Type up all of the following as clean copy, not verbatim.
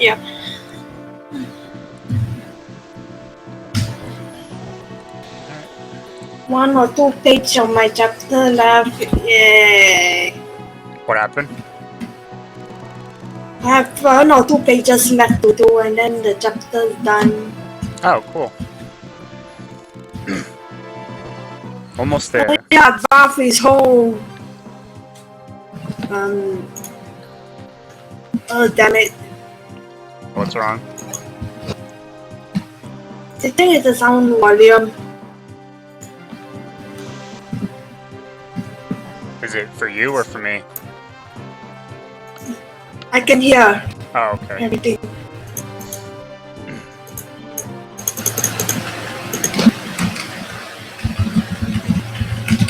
Yeah. 1 or 2 pages of my chapter left. Yay! What happened? I have 1 or 2 pages left to do, and then the chapter's done. Oh, cool. Almost there. Yeah, Barth is home. Oh, damn it. What's wrong? I think it's the sound volume. Is it for you or for me? I can hear Oh, okay. everything.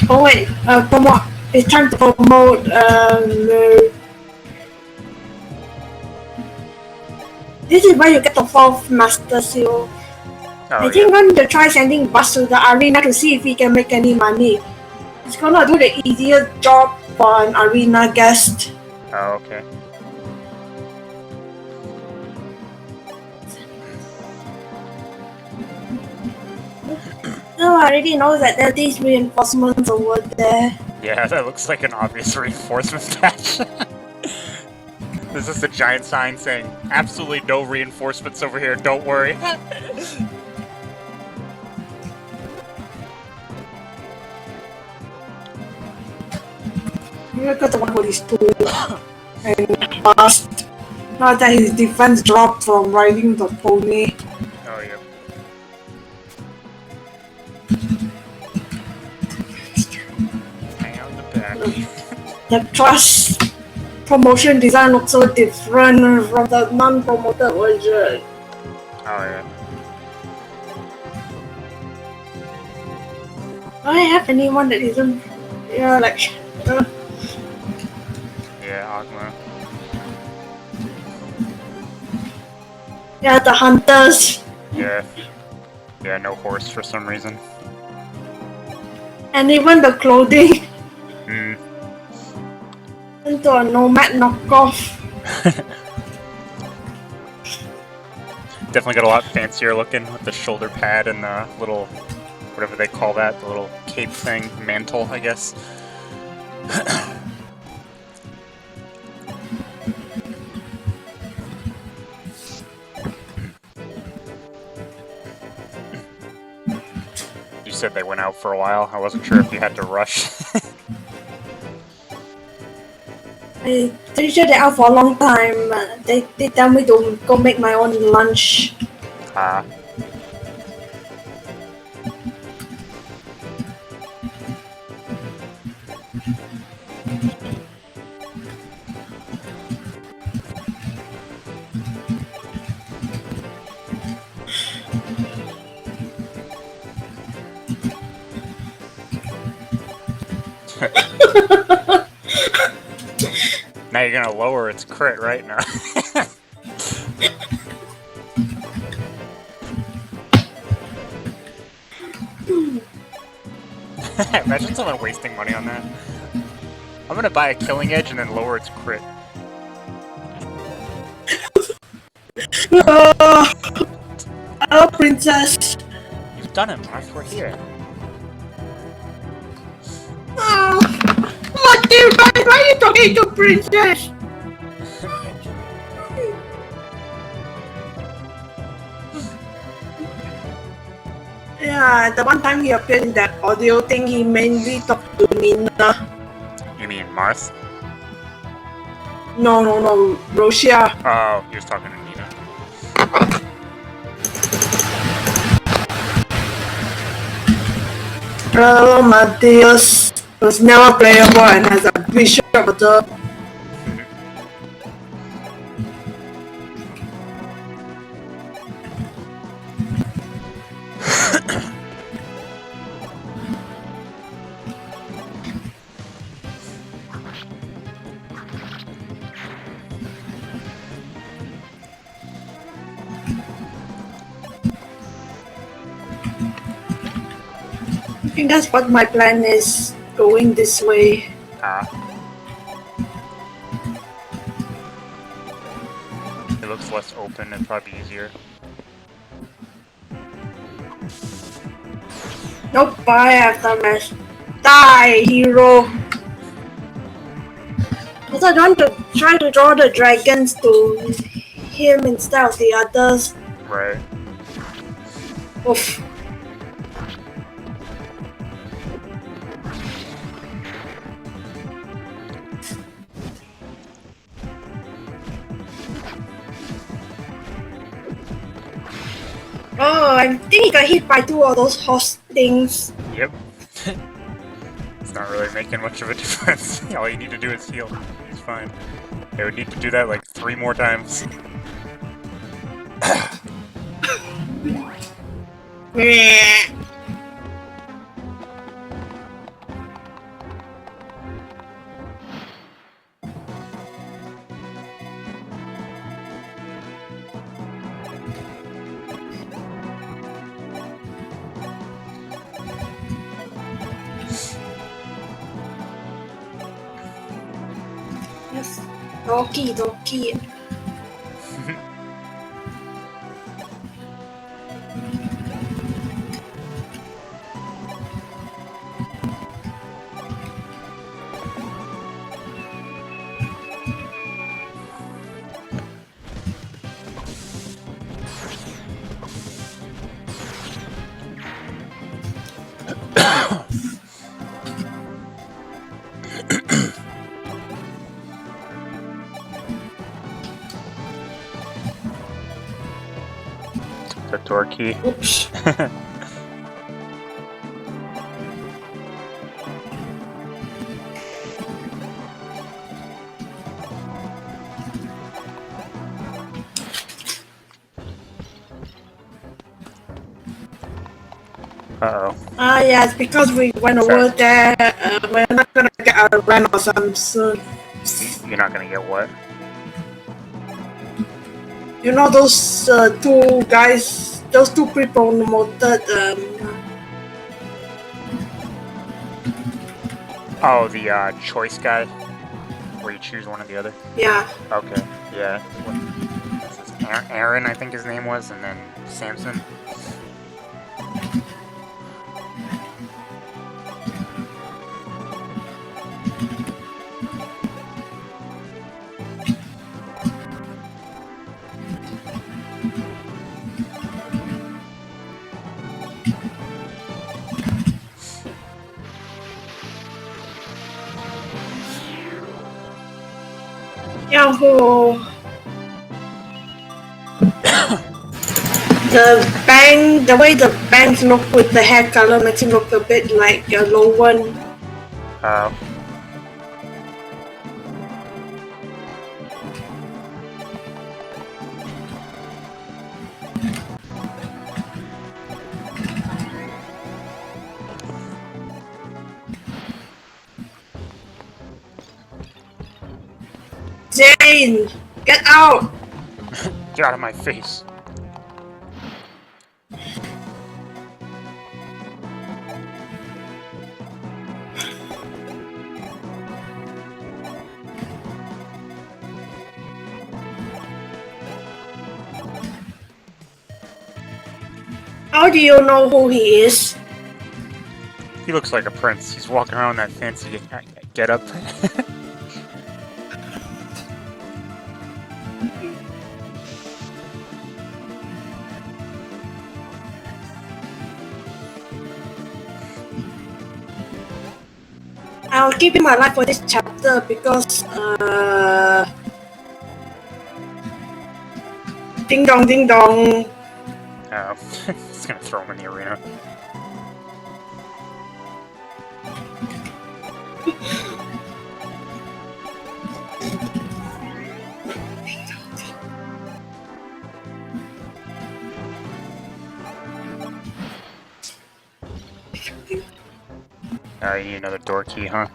Oh wait, promote. It's time to promote. This is where you get the 4th Master Seal. I think I'm going to try sending Barst to the arena to see if he can make any money. It's gonna do the easier job for an arena guest. Oh, okay. No, I already know that there are these reinforcements over there. Yeah, that looks like an obvious reinforcement patch. This is a giant sign saying, absolutely no reinforcements over here, don't worry. Look at the one with his tool and Barst. Not that his defense dropped from riding the pony. Oh, yeah. Hang out in the back. The trust promotion design looks so different from the non-promoted version. Oh, yeah. Do I have anyone that isn't... Yeah, like... Yeah, Agma. Yeah, the hunters. Yeah. Yeah, no horse for some reason. And even the clothing. Hmm. Into a nomad knockoff. Definitely got a lot fancier looking with the shoulder pad and the little, whatever they call that, the little cape thing, mantle, I guess. You said they went out for a while. I wasn't sure if you had to rush. I'm pretty sure they're out for a long time. They tell me to go make my own lunch. Ah. Now you're gonna lower its crit right now. Imagine someone wasting money on that. I'm gonna buy a killing edge and then lower its crit. Hello, princess. You've done it, Marth. We're here. Oh, what do you guys? Why are you talking to princess? Yeah, the one time he appeared in that audio thing, he mainly talked to Nina. You mean Marth? No, Roshea. Oh, he was talking to Nina. Hello, Matthias was never playable and has a bishop of the... I think that's what my plan is, going this way. It looks it's less open, it'd probably be easier. Nope, I have the mess. Die, hero! Because I want to try to draw the dragons to him instead of the others. Right. Oof. Oh, I think he got hit by 2 of those horse things. Yep. It's not really making much of a difference. All you need to do is heal. He's fine. They would need to do that like 3 more times. Meh. Yes. Doki, doki. The door key. Oops. Uh-oh. Yeah, it's because we went over Sorry. there. We're not gonna get a run or something soon. You're not gonna get what? You know those 2 guys, those 2 pre-promoted, Oh, the choice guy? Where you choose one or the other? yeah. Okay, yeah. What's this? Aaron, I think his name was, and then Samson. Yahoo! The way the bangs look with the hair color makes it look a bit like a low one. Oh. Xane! Get out! Get out of my face. How do you know who he is? He looks like a prince. He's walking around that fancy get-up. I'll keep him alive for this chapter because ding dong ding dong. Oh. He's gonna throw him in the arena. You need another door key, huh?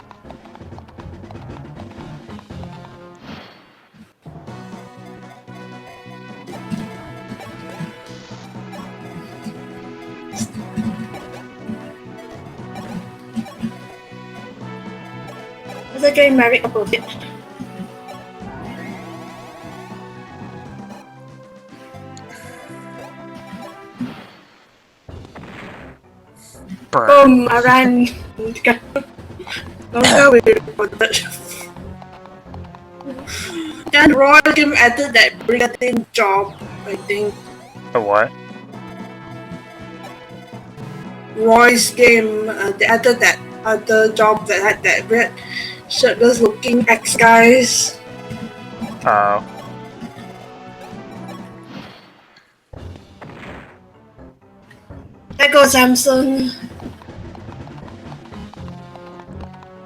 Let's get Merric up a bit. Burn. I ran. Don't go with it. Then Roy Kim added that brigadier job, I think. A what? Roy's game, they added that other job that had that red shirtless looking ex guys. Oh. There goes Samson.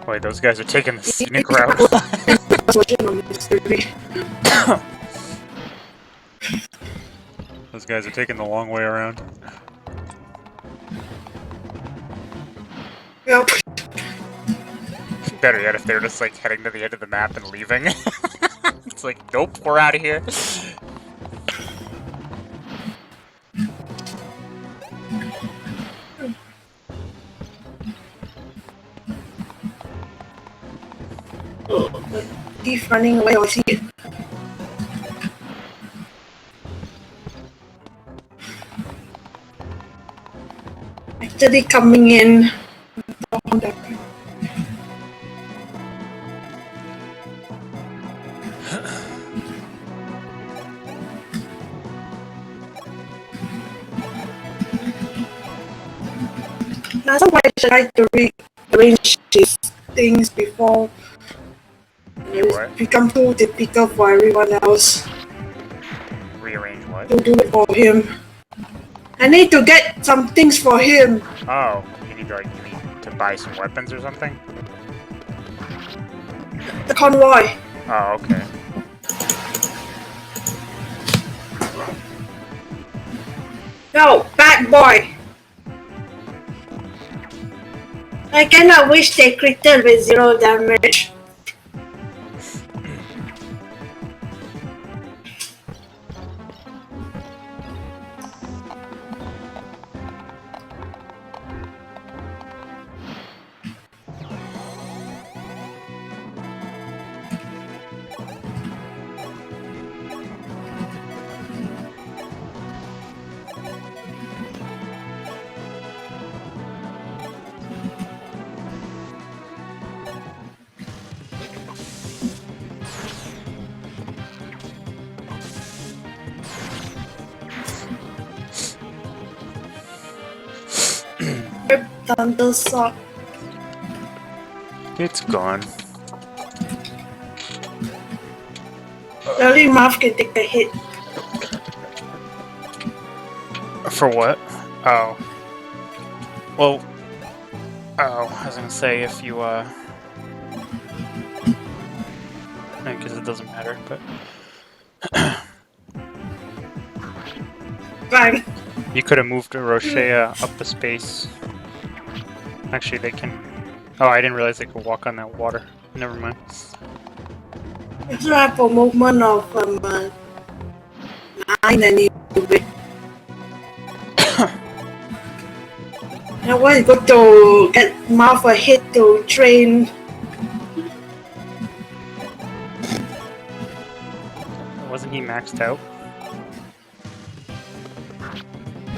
Wait, those guys are taking the scenic route. Those guys are taking the long way around. Yep. Better yet if they're just like heading to the end of the map and leaving. It's like, nope, we're out of here. Thief running away or see it. Actually coming in. Now somebody should try to rearrange these things before it become too difficult for everyone else. Rearrange what? To do it for him. I need to get some things for him. Oh, you need to buy some weapons or something? The convoy. Oh, okay. No, bad boy. I cannot wish they critted with 0 damage. Thunder Sock. It's gone. Only Marv can take the hit. For what? Oh. Well, I was gonna say if you, because it doesn't matter, but... Bang. You could have moved Roshea up the space. Actually, they can... Oh, I didn't realize they could walk on that water. Never mind. It's like a movement of 9 anyway. And when you go to get Marv a hit to train. Wasn't he maxed out?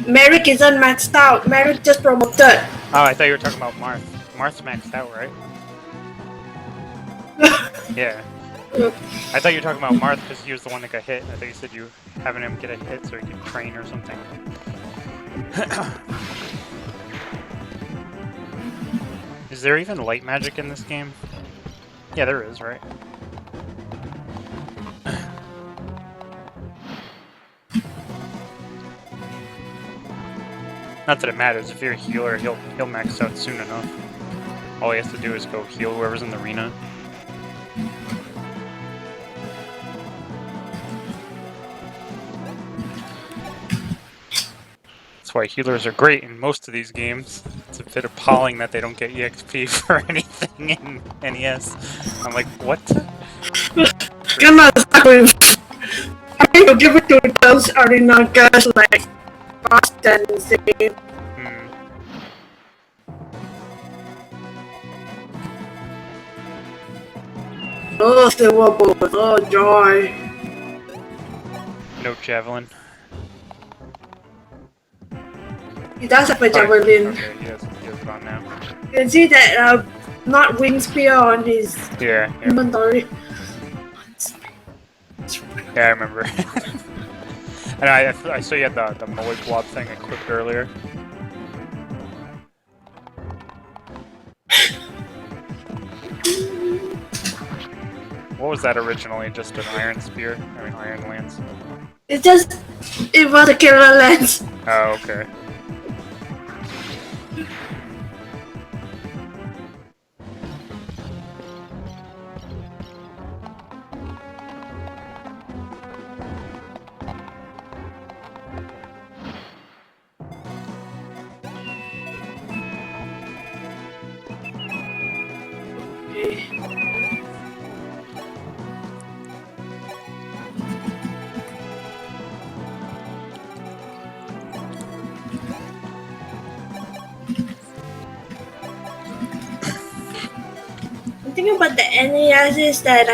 Merric isn't maxed out. Merric just promoted. Oh, I thought you were talking about Marth. Marth's maxed out, right? Yeah. I thought you were talking about Marth because he was the one that got hit. I thought you said you were having him get a hit so he could train or something. Is there even light magic in this game? Yeah, there is, right? Not that it matters. If you're a healer, he'll max out soon enough. All he has to do is go heal whoever's in the arena. That's why healers are great in most of these games. It's a bit appalling that they don't get EXP for anything in NES. I'm like, what? I need to give it to those arena guys like Barst and Xane. Oh, silver bullet. Oh, joy. No javelin. He does have a javelin. Okay, he has it on now. You can see that not wing spear on his inventory. Yeah, I remember. And I saw you had the Mully blob thing equipped earlier. What was that originally? Just an iron spear? I mean, iron lance? It was a killer lance. Oh, okay. The thing about the NES is that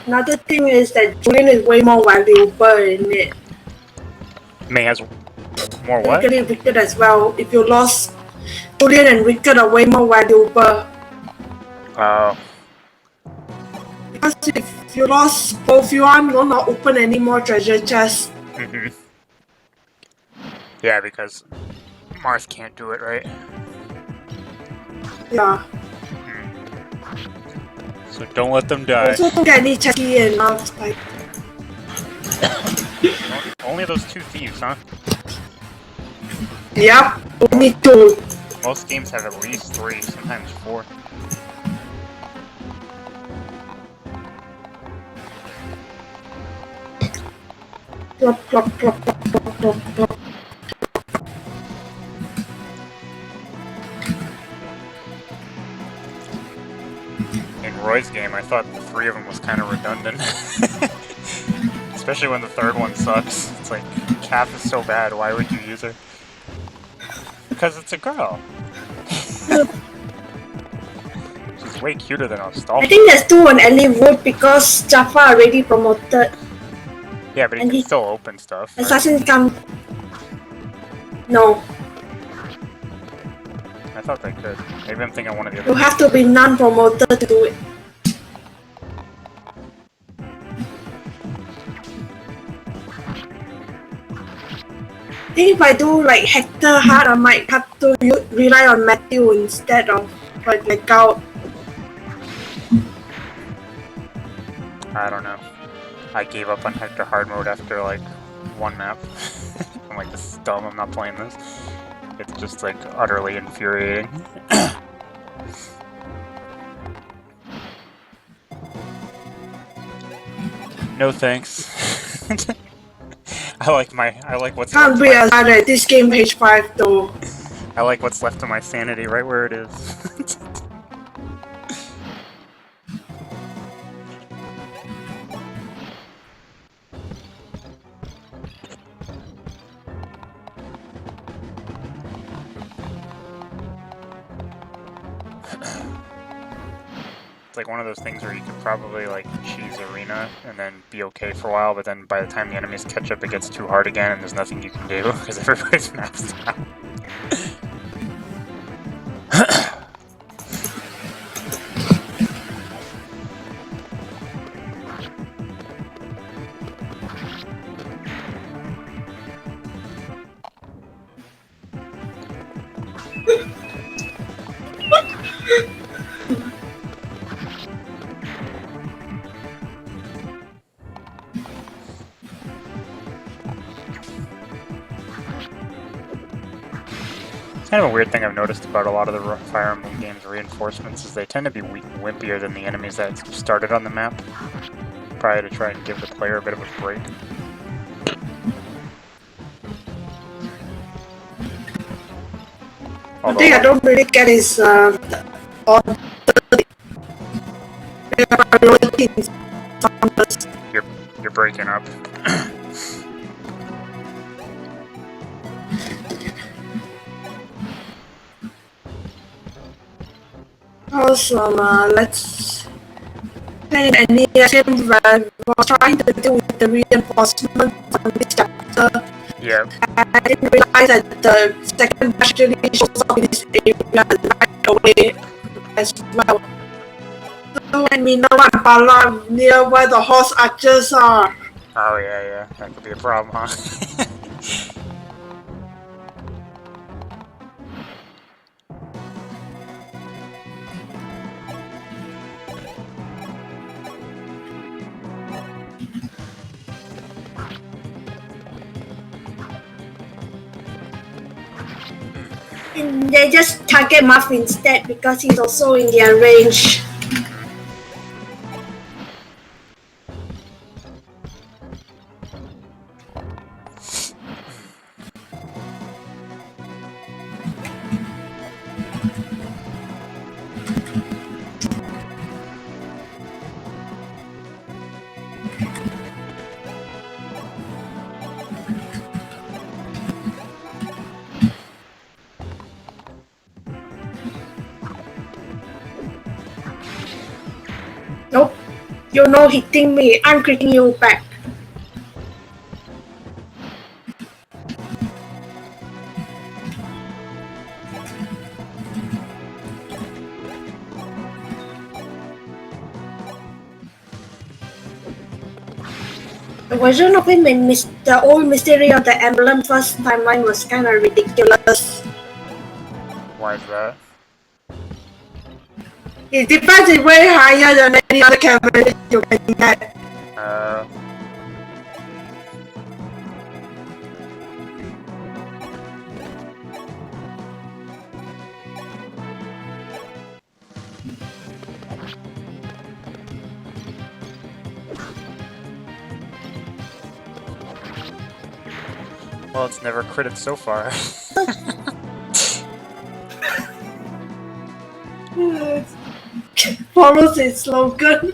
another thing is that Julian is way more valuable in it. May has more what? Technically Wicked as well. If you lost Julian and Wicked are way more valuable. Oh. Because if you lost both, you aren't gonna open any more treasure chests. Yeah, because Marth can't do it, right? Yeah. So don't let them die. Also don't get any chesty enough. Like. Only those 2 thieves, huh? Yep, only 2. Most games have at least 3, sometimes 4. Plop, plop, plop, plop, plop, plop, plop. In Roy's game, I thought the 3 of them was kind of redundant. Especially when the 3rd one sucks. It's like, Calf is so bad, why would you use her? Because it's a girl. She's way cuter than Nostalgia. I think there's 2 on Elliewood because Jaffa already promoted. Yeah, but he can still open stuff. Right? Assassin come. No. I thought they could. Maybe I'm thinking one of the other. You have to be non-promoted to do it. I think if I do like Hector hard, I might have to rely on Matthew instead of like out. I don't know. I gave up on Hector hard mode after like 1 map. I'm like, this is dumb, I'm not playing this. It's just like utterly infuriating. No thanks. I like what's Can't be as hard at this game page 5 though. I like what's left of my sanity right where it is. It's like one of those things where you could probably like cheese arena and then be okay for a while, but then by the time the enemies catch up, it gets too hard again, and there's nothing you can do because everybody's maxed out. Kind of a weird thing I've noticed about a lot of the Fire Emblem games reinforcements is they tend to be wimpier than the enemies that started on the map. Probably to try and give the player a bit of a break. One thing I don't really get is you're breaking up. Awesome, let's play an NES game where we're trying to deal with the reinforcement on this chapter. Yep. I didn't realize that the second actually shows up in this area right away as well. So let me know about near where the horse archers are. Oh yeah, that could be a problem, huh? And they just target Muff instead because he's also in their range. Nope. You're not hitting me. I'm critting you back. The version of him in the old Mystery of the Emblem first timeline was kind of ridiculous. Why is that? His defense is way higher than any other cavalry you can get. Well, it's never critted so far. Follows its slogan.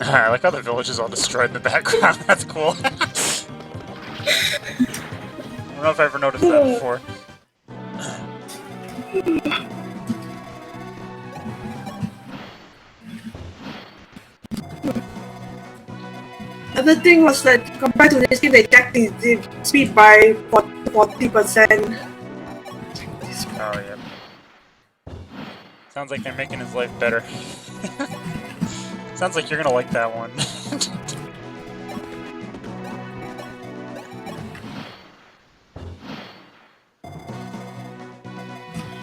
I like how the village is all destroyed in the background. That's cool. I don't know if I ever noticed that before. The thing was that compared to this game, they jacked the speed by 40%. Oh, yeah. Sounds like they're making his life better. Sounds like you're gonna like that one.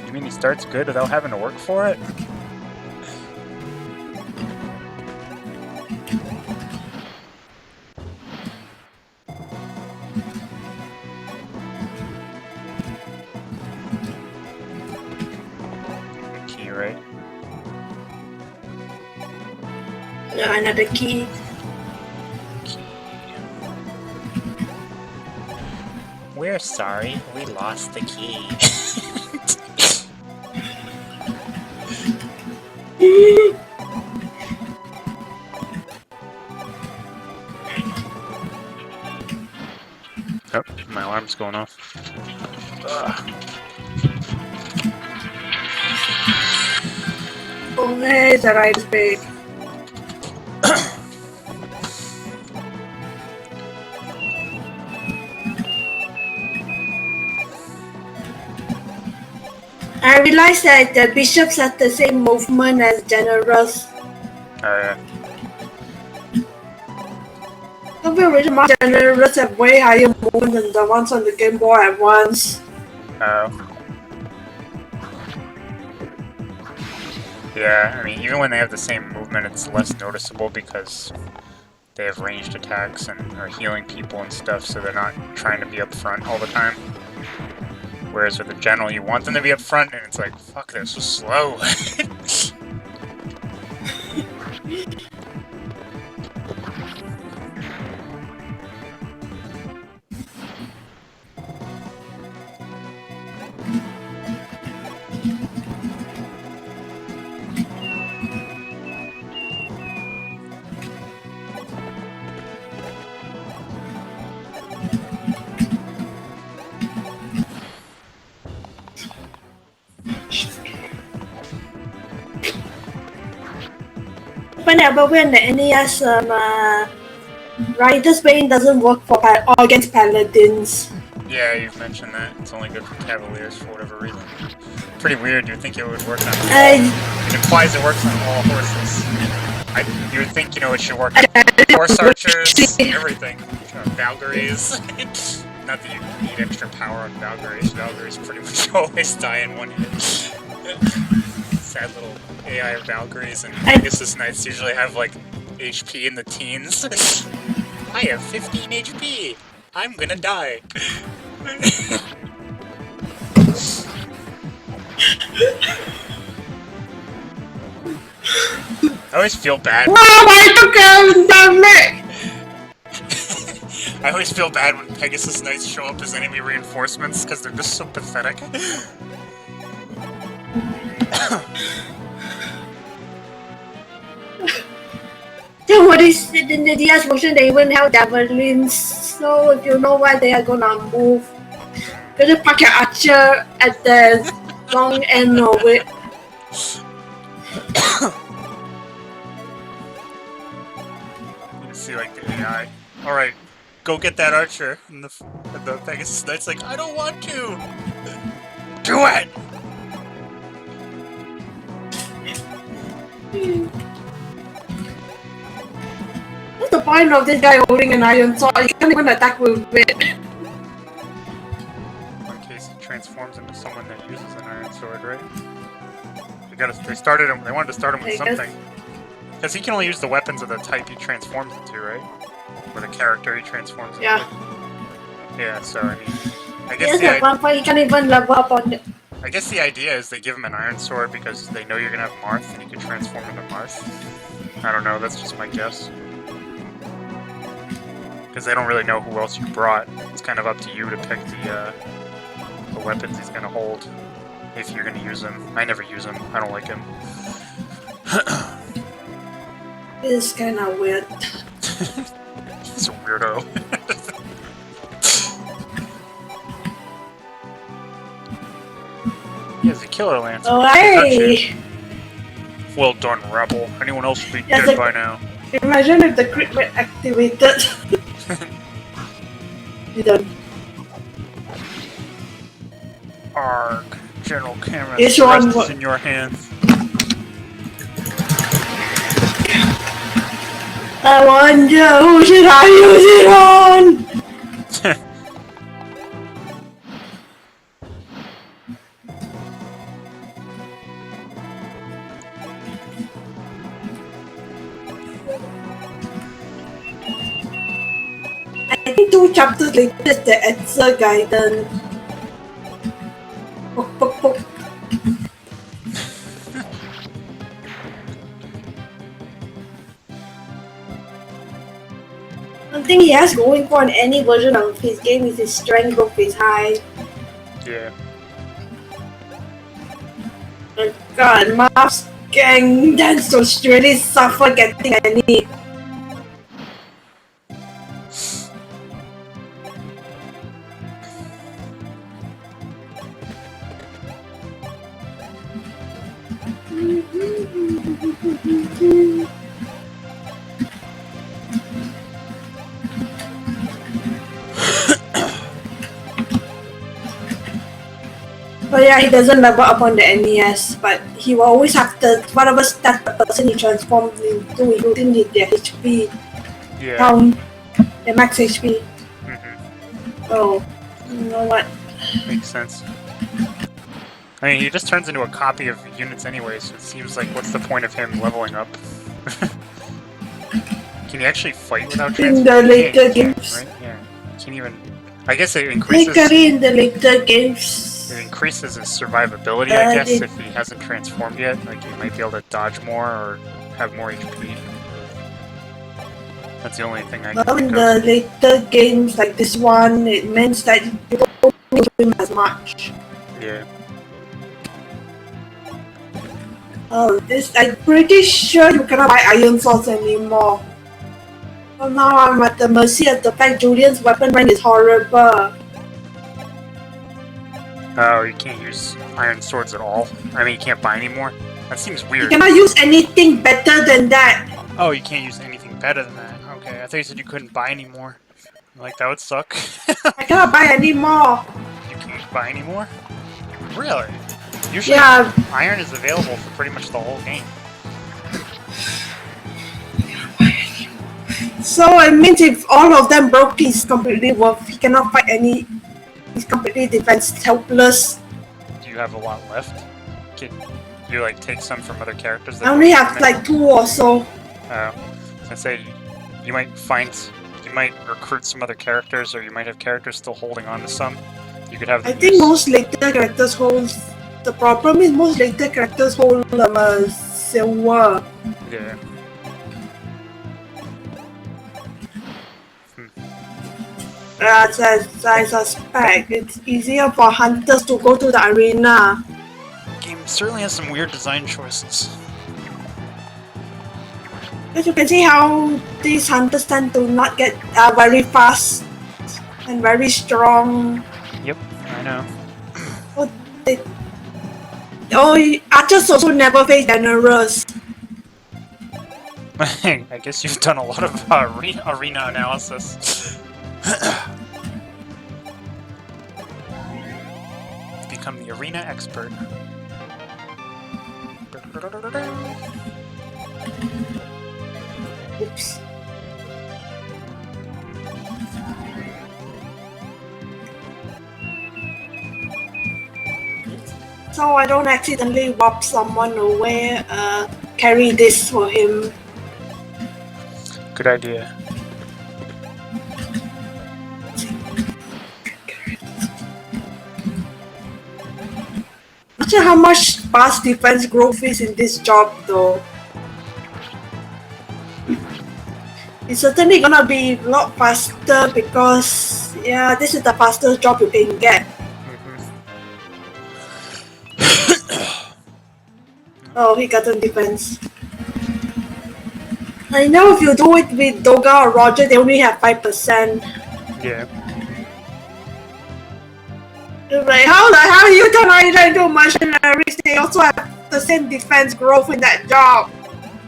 You mean he starts good without having to work for it? Key, right? Another key. We're sorry, we lost the key. Oh, my alarm's going off. Oh, there's a right spade. I realized that the bishops have the same movement as generals. Oh, yeah. Some of the original generals have way higher movement than the ones on the Game Boy Advance. Oh. Yeah, I mean, even when they have the same movement, it's less noticeable because they have ranged attacks and are healing people and stuff, so they're not trying to be up front all the time. Whereas with the general, you want them to be up front, and it's like, fuck, they're so slow. about when the NES Rider's Bane doesn't work for or against paladins. Yeah, you've mentioned that. It's only good for cavaliers for whatever reason. Pretty weird. You'd think it would work on it implies it works on all horses. You would think, you know, it should work on horse archers, everything. Valkyries. Not that you need extra power on Valkyries. Valkyries pretty much always die in one hit. Sad little AI Valkyries and Pegasus Knights usually have, like, HP in the teens. I have 15 HP! I'm gonna die! I always feel bad. I always feel bad when Pegasus Knights show up as enemy reinforcements because they're just so pathetic. Yeah, what is in the DS version? They even have javelins, so if you know why they are gonna move, you just park your archer at the long end of it. You see, like the AI. All right, go get that archer, and the Pegasus Knight's like, I don't want to. Do it. What's the point of this guy holding an iron sword? He can't even attack with it. In case he transforms into someone that uses an iron sword, right? They wanted to start him with something. Because he can only use the weapons of the type he transforms into, right? Or the character he transforms into. Yeah. Yeah, so I mean, I guess at one point he can't even level up on it. I guess the idea is they give him an iron sword because they know you're gonna have Marth and he can transform into Marth. I don't know, that's just my guess. Because they don't really know who else you brought. It's kind of up to you to pick the weapons he's gonna hold. If you're gonna use him. I never use him. I don't like him. It's kinda weird. He's a weirdo. He has a killer lance. Oh, hey! Well done, Rebel. Anyone else would be dead by now. Imagine if the crit were activated. You done. Arg. General Cameron, It's in your hands. I wonder who should I use it on? I think 2 chapters later the answer guidance. One thing he has going for in any version of his game is his strength growth is high. Yeah. Oh god, Mars gang dance to really suffer getting any. But yeah, he doesn't level up on the NES, but he will always have the whatever stat the person he transformed into, including their HP count, the max HP. Oh, you know what? Makes sense. I mean, he just turns into a copy of units anyway, so it seems like what's the point of him leveling up? Can he actually fight without transforming? In the later games. Right? Yeah. Can't even... I guess it increases... in the later games. It increases his survivability, I guess, if he hasn't transformed yet. Like, he might be able to dodge more or have more HP. That's the only thing I can think in the later games, like this one, it means that you don't need him as much. Yeah. Oh, I'm pretty sure you cannot buy iron swords anymore. Oh, now I'm at the mercy of the fact Julian's weapon rank is horrible. Oh, you can't use iron swords at all? I mean, you can't buy any more? That seems weird. You cannot use anything better than that. Oh, you can't use anything better than that. Okay, I thought you said you couldn't buy any more. Like, that would suck. I cannot buy any more. You can't buy any more? Really? Usually, Yeah. iron is available for pretty much the whole game. So it means if all of them broke, he's completely worth. He cannot fight any. He's completely defense helpless. Do you have a lot left? Can you, like, take some from other characters? That I only have like 2 or so. I was gonna say, you might recruit some other characters, or you might have characters still holding on to some. You could have. I think most later characters hold. The problem is most later characters hold silver. Yeah. As I suspect, it's easier for hunters to go to the arena. The game certainly has some weird design choices. As you can see how these hunters tend to not get very fast and very strong. Yep, I know. Archers also never face generals. I guess you've done a lot of arena analysis. Become the arena expert. Oops. So I don't accidentally warp someone away, carry this for him. Good idea. Not sure how much past defense growth is in this job though. It's certainly gonna be a lot faster because, yeah, this is the fastest job you can get. Oh, he got on defense. I know if you do it with Doga or Roger, they only have 5%. Yeah. Like, how the hell you turn either into mercenaries? They also have the same defense growth in that job.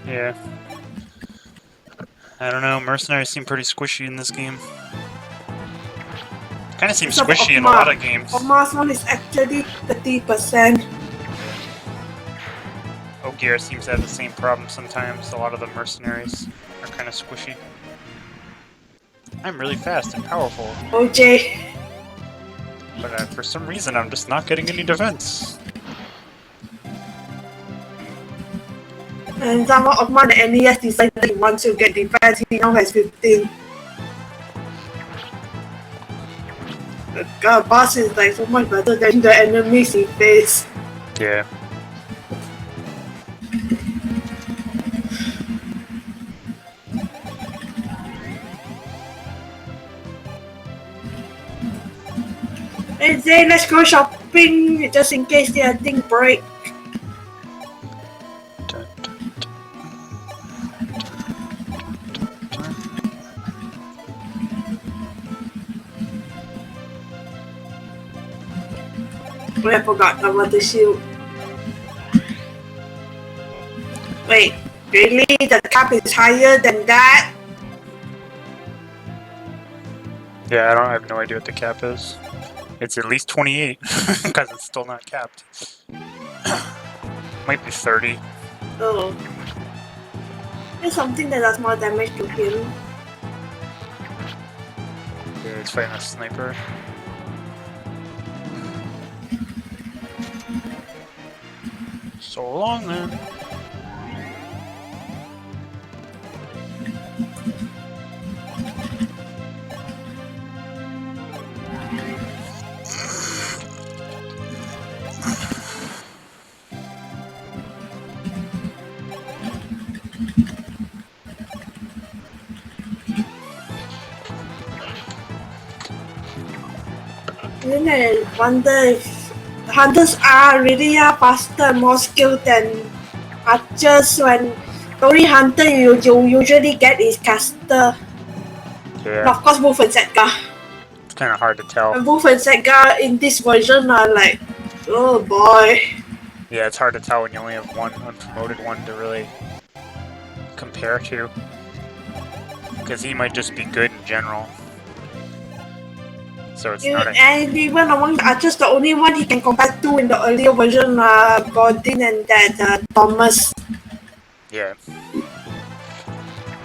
Yeah. I don't know, mercenaries seem pretty squishy in this game. Kinda seems squishy in a lot of games. Omar's one is actually 30%. Ogier seems to have the same problem sometimes. A lot of the mercenaries are kinda squishy. I'm really fast and powerful. OJ. But for some reason, I'm just not getting any defense. And somehow Okman and NES decided he wants to get defense, he now has 15. The boss is like so much better than the enemies he faced. Yeah. Hey Zay, let's go shopping just in case the thing break. I forgot about the shield. Wait, really? The cap is higher than that? Yeah, I have no idea what the cap is. It's at least 28, because it's still not capped. Might be 30. Oh. There's something that does more damage to him. Yeah, he's fighting a sniper. So long then. Then I wonder if hunters are really faster and more skilled than archers. When the only hunter you usually get is caster. Yeah. And of course, Wolf and Sedgar. It's kind of hard to tell. And Wolf and Sedgar in this version are like, oh boy. Yeah, it's hard to tell when you only have one unpromoted one to really compare to. Because he might just be good in general. So it's not a... And even among the archers, the only one he can compare to in the earlier version Gordon and that Thomas. Yeah.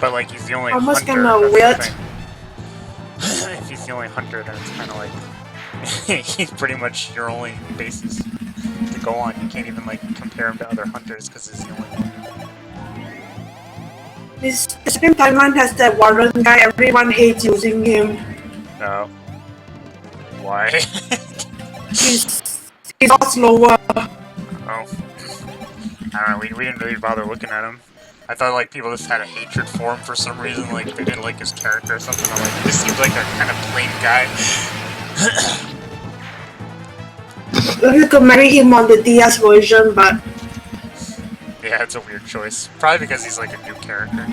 But like, he's the only Thomas hunter. kinda weird. If he's the only hunter, then it's kind of like... he's pretty much your only basis to go on. You can't even like compare him to other hunters because he's the only one. This second Taiwan has that Warren guy, everyone hates using him. No. Why? He's a lot slower. Oh. I don't know, we didn't really bother looking at him. I thought like people just had a hatred for him for some reason, like they didn't like his character or something. I'm like, this seems like a kind of plain guy. You could marry him on the DS version, but... Yeah, it's a weird choice. Probably because he's like a new character.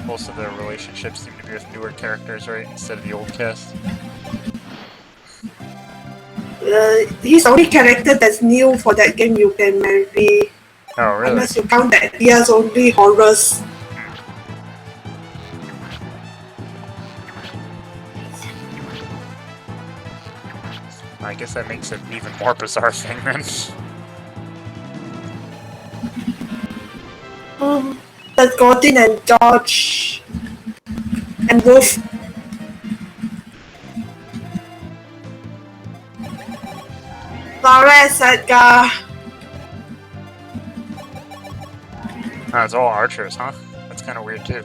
Most of their relationships seem to be with newer characters, right? Instead of the old cast. He's the only character that's new for that game you can marry. Oh, really? Unless you count that he has only horrors. I guess that makes it an even more bizarre thing then. That's Gordon and George and Wolf. Flores, Edgar. Oh, it's all archers, huh? That's kind of weird too.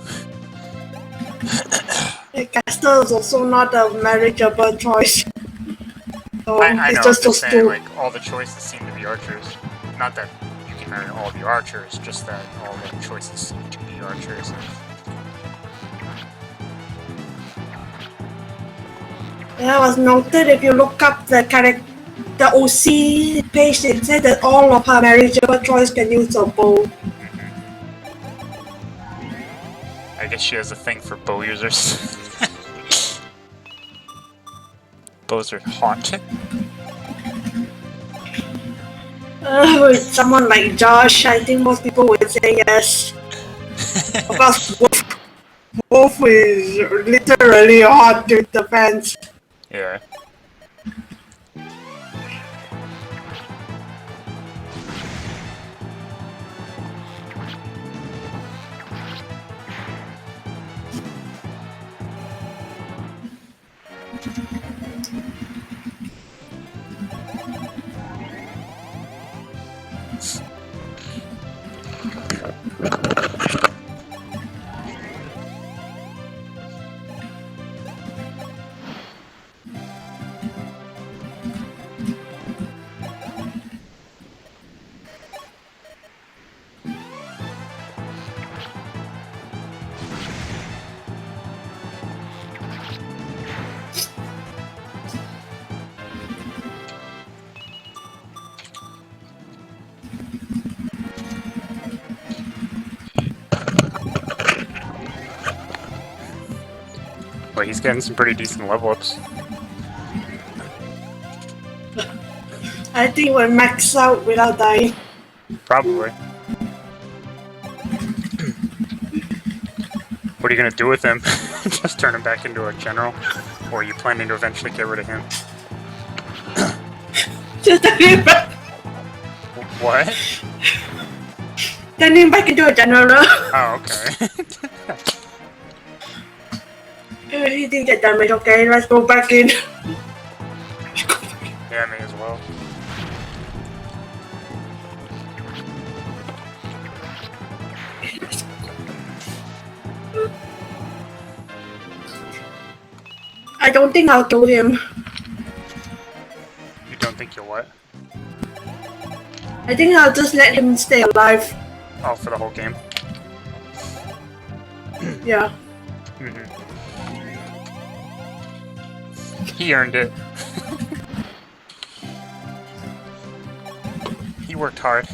Castle is also not a marriageable choice. So I know, it's I'm just just those saying, two. like, all the choices seem to be archers. Not that you can marry all the archers, just that all the choices seem to be archers. Yeah, it was noted if you look up the OC page, it said that all of her marriageable choice can use a bow. I guess she has a thing for bow users. Bows are hot. With someone like Josh, I think most people would say yes. Of course, Wolf is literally hot with the fans. Yeah. But he's getting some pretty decent level ups. I think we'll max out without dying. Probably. What are you gonna do with him? Just turn him back into a general? Or are you planning to eventually get rid of him? Just turn him back. What? Turn him back into a general. Oh, okay. He didn't get damage, okay, let's go back in. Yeah, may as well. I don't think I'll kill him. You don't think you'll what? I think I'll just let him stay alive. Oh, for the whole game? Yeah. He earned it. He worked hard.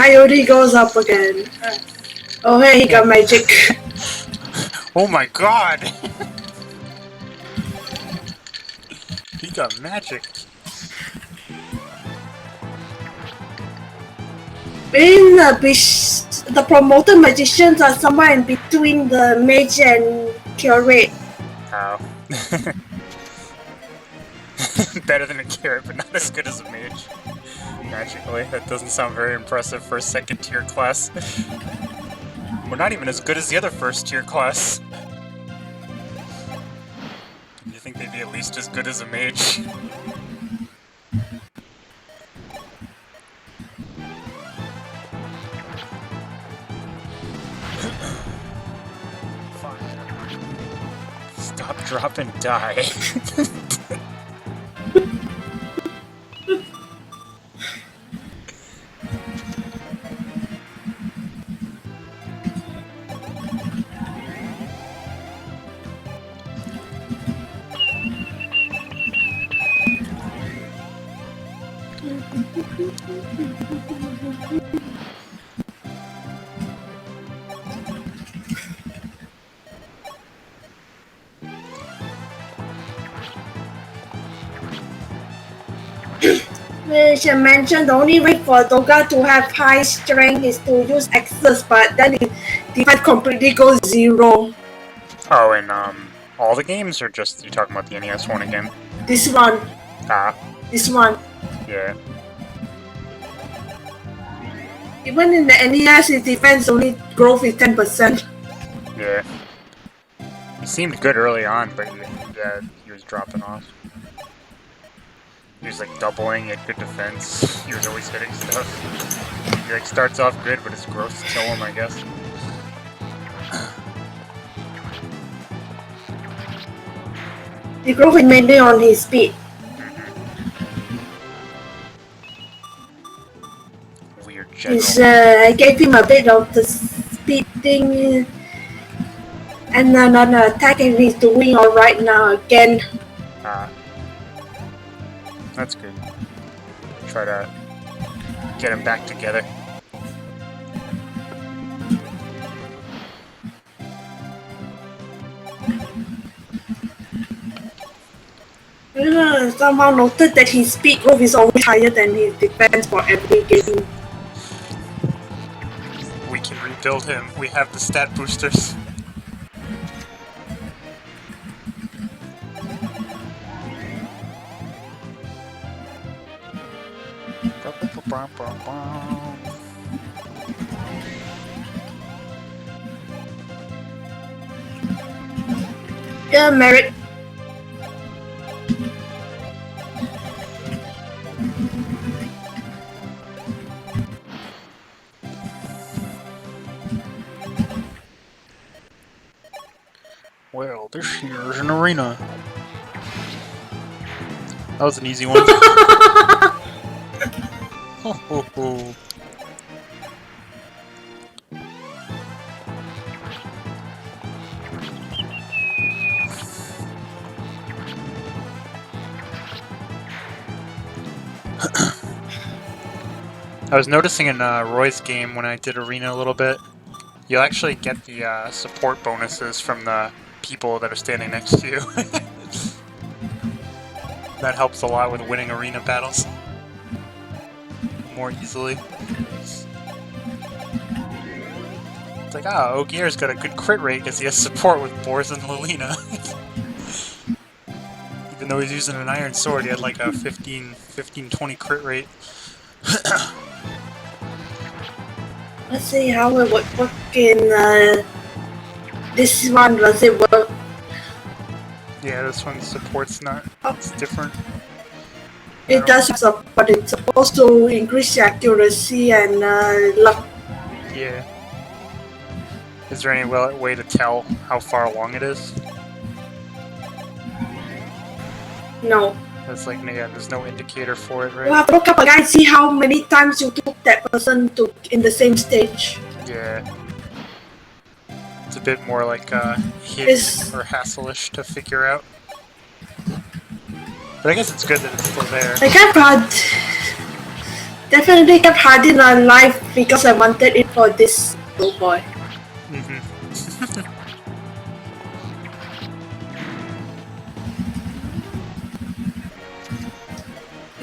Coyote goes up again. Oh hey, he got magic. Oh my god! He got magic. In the promoted magicians are somewhere in between the mage and curate. Oh. Better than a carrot, but not as good as a mage. Magically, that doesn't sound very impressive for a second tier class. We're not even as good as the other first tier class. You think they'd be at least as good as a mage? Stop, drop, and die. We should mention the only way for Doga to have high strength is to use Axes, but then it defense completely goes 0. Oh, and all the games, or just you're talking about the NES one again? This one. Ah. This one. Yeah. Even in the NES, his defense only growth is 10%. Yeah. He seemed good early on, but yeah, he was dropping off. He was like doubling, he had good defense. He was always hitting stuff. He like starts off good, but his growth's kill him, I guess. The growth is mainly on his speed. Weird general. I gave him a bit of the speed thing, and then on attack, and he's doing alright now again. That's good. Try to get him back together. Somehow noted that his speed growth is always higher than his defense for every game. We can rebuild him. We have the stat boosters. Yeah, Merric. Well, this here's an arena. That was an easy one. Ho, ho, ho. I was noticing in Roy's game when I did Arena a little bit, you'll actually get the support bonuses from the people that are standing next to you. That helps a lot with winning Arena battles more easily. It's like, Ogier's got a good crit rate because he has support with Boars and Lilina. Even though he's using an iron sword, he had like a 15-20 crit rate. Let's see how it would work in this one. Does it work? Yeah, this one's support's not. It's different. It does have support, but it's supposed to increase your accuracy and luck. Yeah. Is there any way to tell how far along it is? No. That's like, yeah, there's no indicator for it, right? You have to look up a guy, see how many times you took that person to in the same stage. Yeah. It's a bit more like hidden or hassle-ish to figure out. But I guess it's good that it's still there. I kept definitely kept hiding a life because I wanted it for this little boy.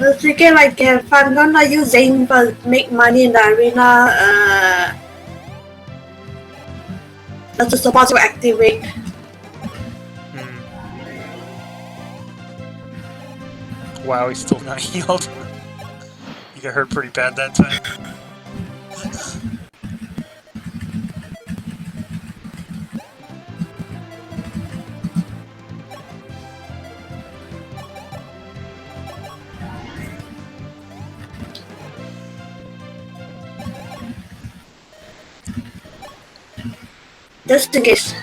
I was thinking like if I'm gonna use Xane for make money in the arena, that's supposed to activate. Wow, he's still not healed. He got hurt pretty bad that time. Just in case.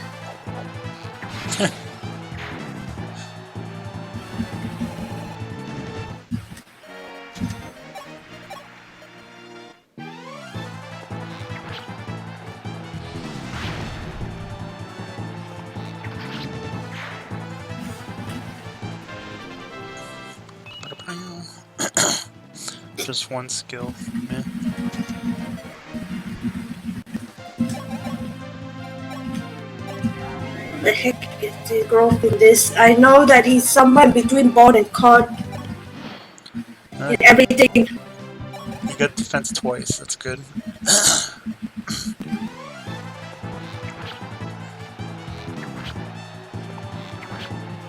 Just one skill, man. The heck is the growth in this? I know that he's somewhere between ball and court. And everything. You got defense twice, that's good.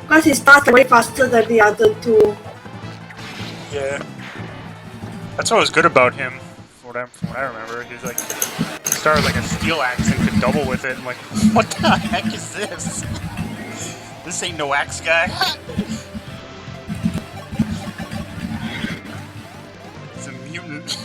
Because he starts way faster than the other two. Yeah. That's what was good about him, from what I remember. He's like, he started like a steel axe and could double with it. I'm like, what the heck is this? This ain't no axe guy. It's a mutant.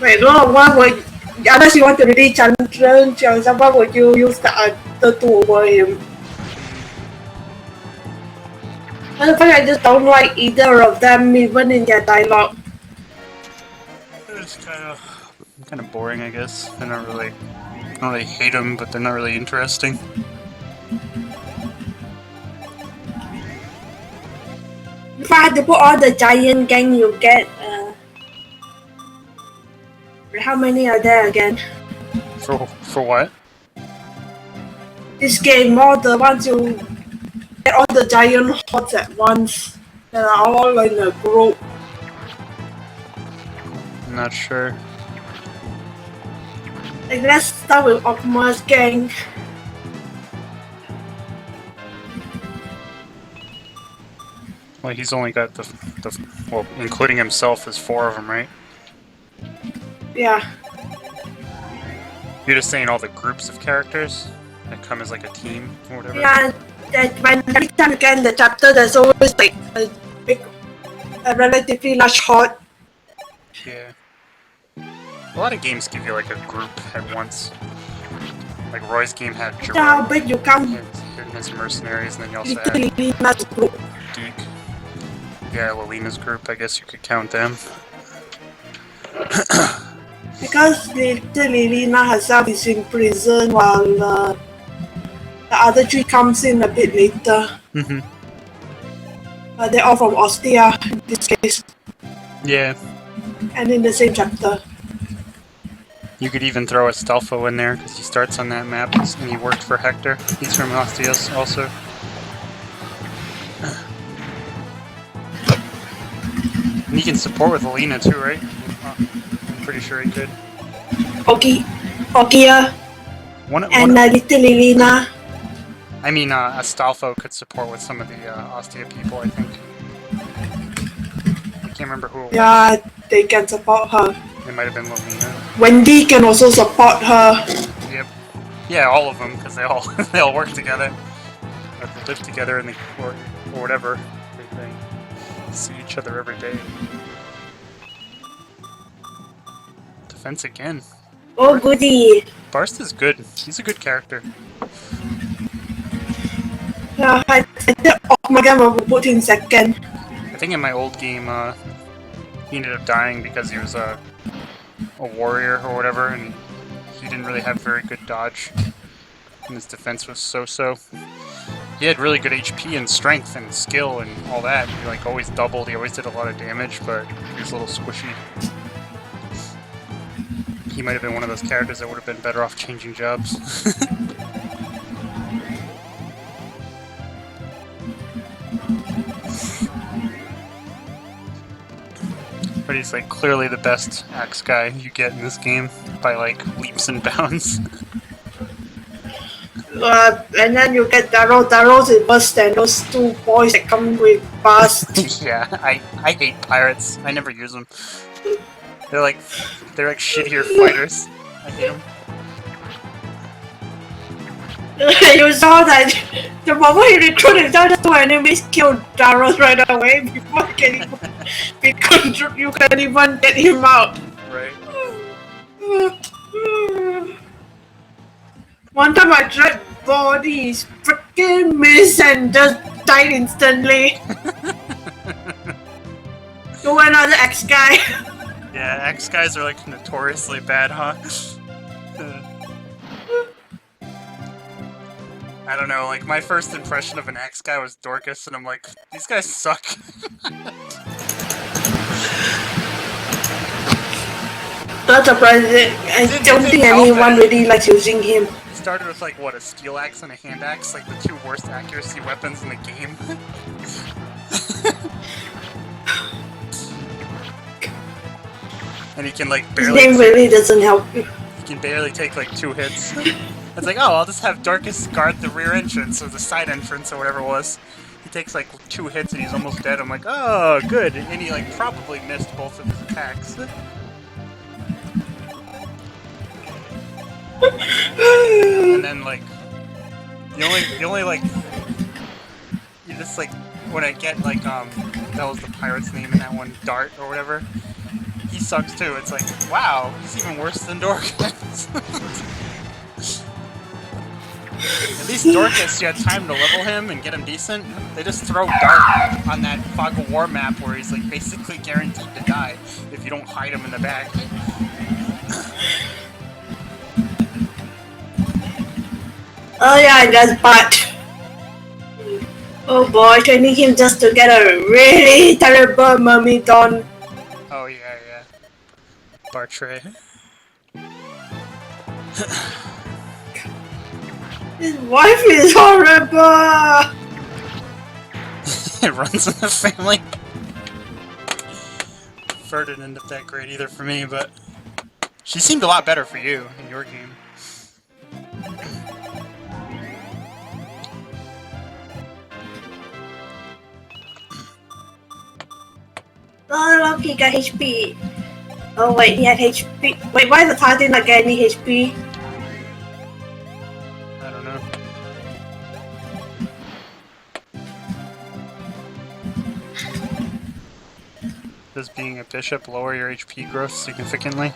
Wait, no, what would... Unless you want to really challenge yourself, what would you use the other two over him? I just don't like either of them, even in their dialogue. It's kind of boring, I guess. I don't really hate them, but they're not really interesting. If I had to put all the giant gang you get, how many are there again? For what? This game, all the ones you get all the giant hordes at once. That are all in a group. I'm not sure. Like, let's start with Optimus gang. Well, he's only got well, including himself, is 4 of them, right? Yeah. You're just saying all the groups of characters that come as like a team or whatever? Yeah, that when every time you get in the chapter, there's always like a relatively large horde. Yeah. A lot of games give you like a group at once. Like Roy's game had Gerard. How big you come? And his mercenaries, and then you also had Lilina's group. Deke. Yeah, Lilina's group, I guess you could count them. Because Lilina herself is in prison while the other 3 comes in a bit later. They're all from Altea in this case. Yeah. And in the same chapter. You could even throw Astolfo in there, because he starts on that map, and he worked for Hector. He's from Altea also. And he can support with Alina too, right? I'm pretty sure he could. Okia and little Lilina. I mean, Astolfo could support with some of the Altea people, I think. I can't remember who it was. Yeah, they can support her. It might have been Lilina. Wendy can also support her. Yep. Yeah, all of them, because they all work together. Or they live together, and or whatever. They see each other every day. Defense again. Oh, goody. Barst is good. He's a good character. Yeah, I think Optimus will put him second. I think in my old game, he ended up dying because he was a warrior or whatever, and he didn't really have very good dodge. And his defense was so-so. He had really good HP and strength and skill and all that. He like always doubled, he always did a lot of damage, but he was a little squishy. He might have been one of those characters that would have been better off changing jobs. But he's like clearly the best axe guy you get in this game by like leaps and bounds. And then you get Darrow. Darrow's is worse than those two boys that come with Barst. Yeah, I hate pirates. I never use them. They're like shittier fighters. I hate them. You saw that the moment he recruited the other two enemies killed Darrow right away before you can even get him out. Right. One time I tried bodies, freaking miss and just died instantly. To another X guy. Yeah, X guys are like notoriously bad, huh? I don't know, like my first impression of an X guy was Dorcas, and I'm like, these guys suck. Not surprising. I don't think anyone really likes using him. He started with like what, a steel axe and a hand axe, like the two worst accuracy weapons in the game. And he can like barely. His name really doesn't help you. He can barely take like 2 hits. It's like, oh, I'll just have Dorcas guard the rear entrance or the side entrance or whatever it was. He takes like 2 hits and he's almost dead. I'm like, oh, good. And he like probably missed both of his attacks. And then like, the only like, you just like, when I get like, that was the pirate's name in that one, Dart or whatever. He sucks too. It's like, wow, he's even worse than Dorcas. At least Dorcas, you had time to level him and get him decent. They just throw Dart on that Fog of War map where he's like basically guaranteed to die if you don't hide him in the back. Oh yeah, that's bad. Oh boy, training him just to get a really terrible Myrmidon. Oh yeah, yeah. Bartray. His wife is horrible! It runs in the family. Fur didn't end up that great either for me, but she seemed a lot better for you in your game. Oh look, he got HP. Oh wait, he had HP. Wait, why is the Titan not getting any HP? I don't know. Does being a bishop lower your HP growth significantly?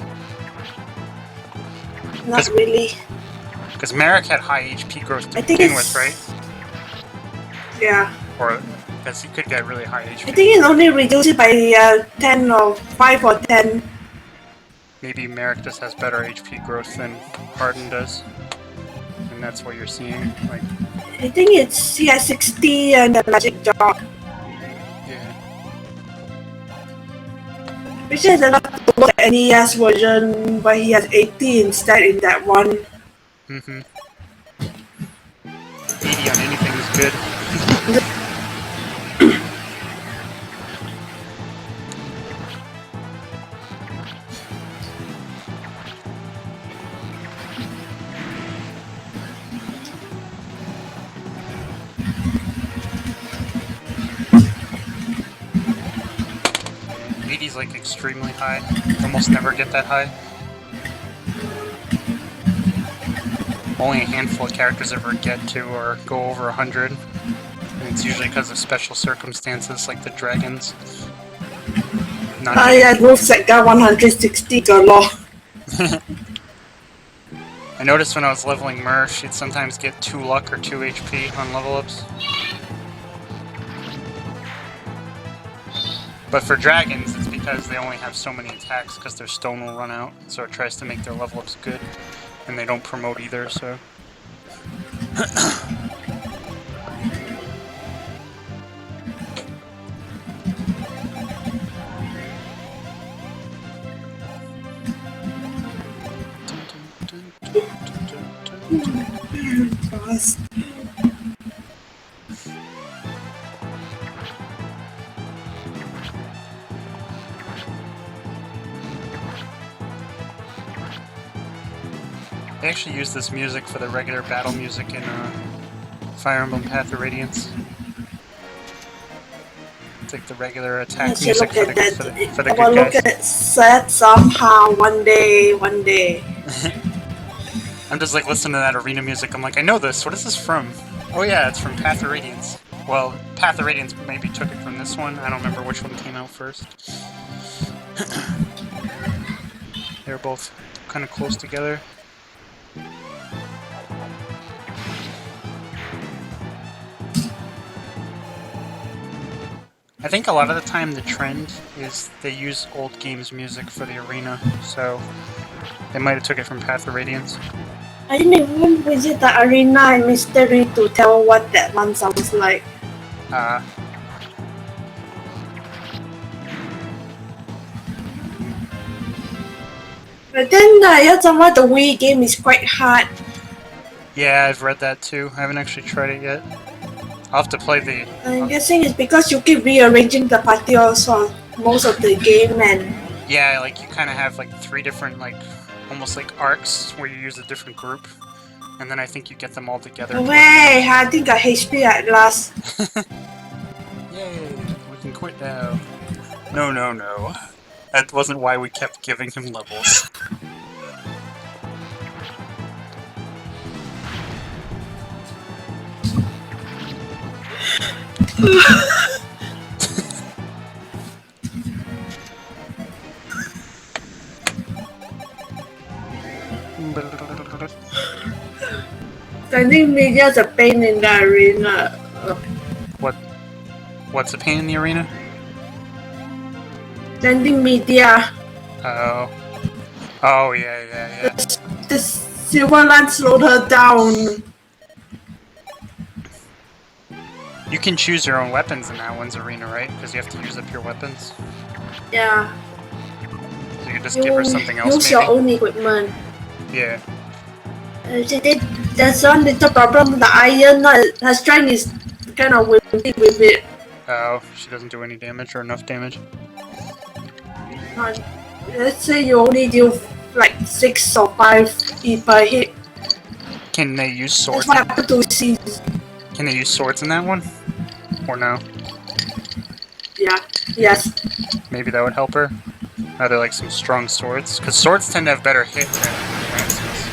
Not really. Because Merric had high HP growth to I think begin it's... with, right? Yeah. Or, because he could get really high HP. I think it only reduces by 10 or 5 or 10. Maybe Merric just has better HP growth than Harden does. And that's what you're seeing, like... I think it's, he has 60 and the magic dog. Yeah. Which is enough to look at NES version, but he has 80 instead in that one. Mm-hmm. 80 on anything is good. 80's like extremely high. Almost never get that high. Only a handful of characters ever get to or go over 100. And it's usually because of special circumstances like the dragons. Yeah, moveset got 160 galore. I noticed when I was leveling Mer, she'd sometimes get 2 luck or 2 HP on level ups. But for dragons, it's because they only have so many attacks because their stone will run out, so it tries to make their level ups good. And they don't promote either, so... Gosh. They actually use this music for the regular battle music in Fire Emblem Path of Radiance. It's like the regular attack music for the good I will guys. look at set somehow one day. I'm just like listening to that arena music. I'm like, I know this. What is this from? Oh yeah, it's from Path of Radiance. Well, Path of Radiance maybe took it from this one. I don't remember which one came out first. They're both kind of close together. I think a lot of the time the trend is they use old games music for the arena, so they might have took it from Path of Radiance. I didn't even visit the arena in Mystery to tell what that one sounds like. But then I heard somewhere the Wii game is quite hard. yeah, I've read that too. I haven't actually tried it yet. I'll have to play the... I'm guessing it's because you keep rearranging the party also most of the game and... Yeah, like you kind of have like 3 different like, almost like arcs where you use a different group. And then I think you get them all together. Wait, I think I HP at last. Yay, we can quit now. No. That wasn't why we kept giving him levels. Standing media is a pain in the arena. What's a pain in the arena? Standing media. Oh, yeah. The silver line slowed her down. You can choose your own weapons in that one's arena, right? Because you have to use up your weapons. Yeah. So you can just give her something else, use maybe? your own equipment. Yeah. There's one little problem. The iron, her strength is kind of wimpy with it. Oh, she doesn't do any damage or enough damage. Let's say you only deal like 6 or 5 per hit. Can they use swords? That's what happened to Caesar. Can they use swords in that one? Or no? Yeah. Yes. Maybe that would help her? Are there like some strong swords? Because swords tend to have better hit than lances.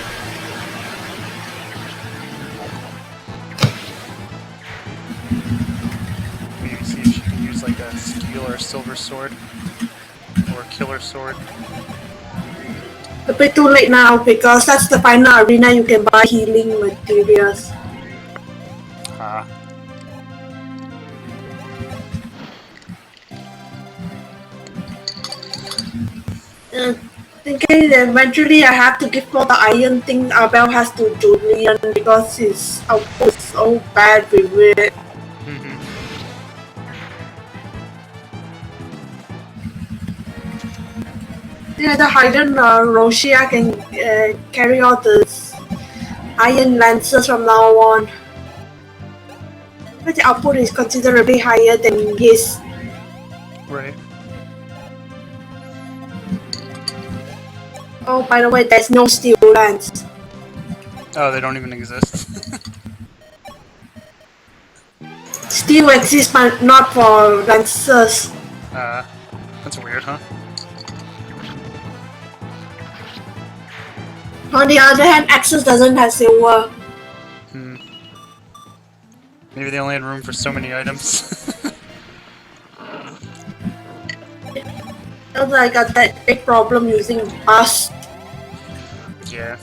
Maybe see if she can use like a steel or a silver sword. Or a killer sword. A bit too late now because that's the final arena you can buy healing materials. Thinking that eventually I have to give all the iron thing Abel has to Julian because his output is so bad with it. Yeah, the hidden Roshea can carry all the iron lances from now on. But the output is considerably higher than his. Right. Oh, by the way, there's no steel lance. Oh, they don't even exist. Steel exists, but not for lancers. That's weird, huh? On the other hand, Axis doesn't have silver. Maybe they only had room for so many items. Also, I got that big problem using Barst. Yeah.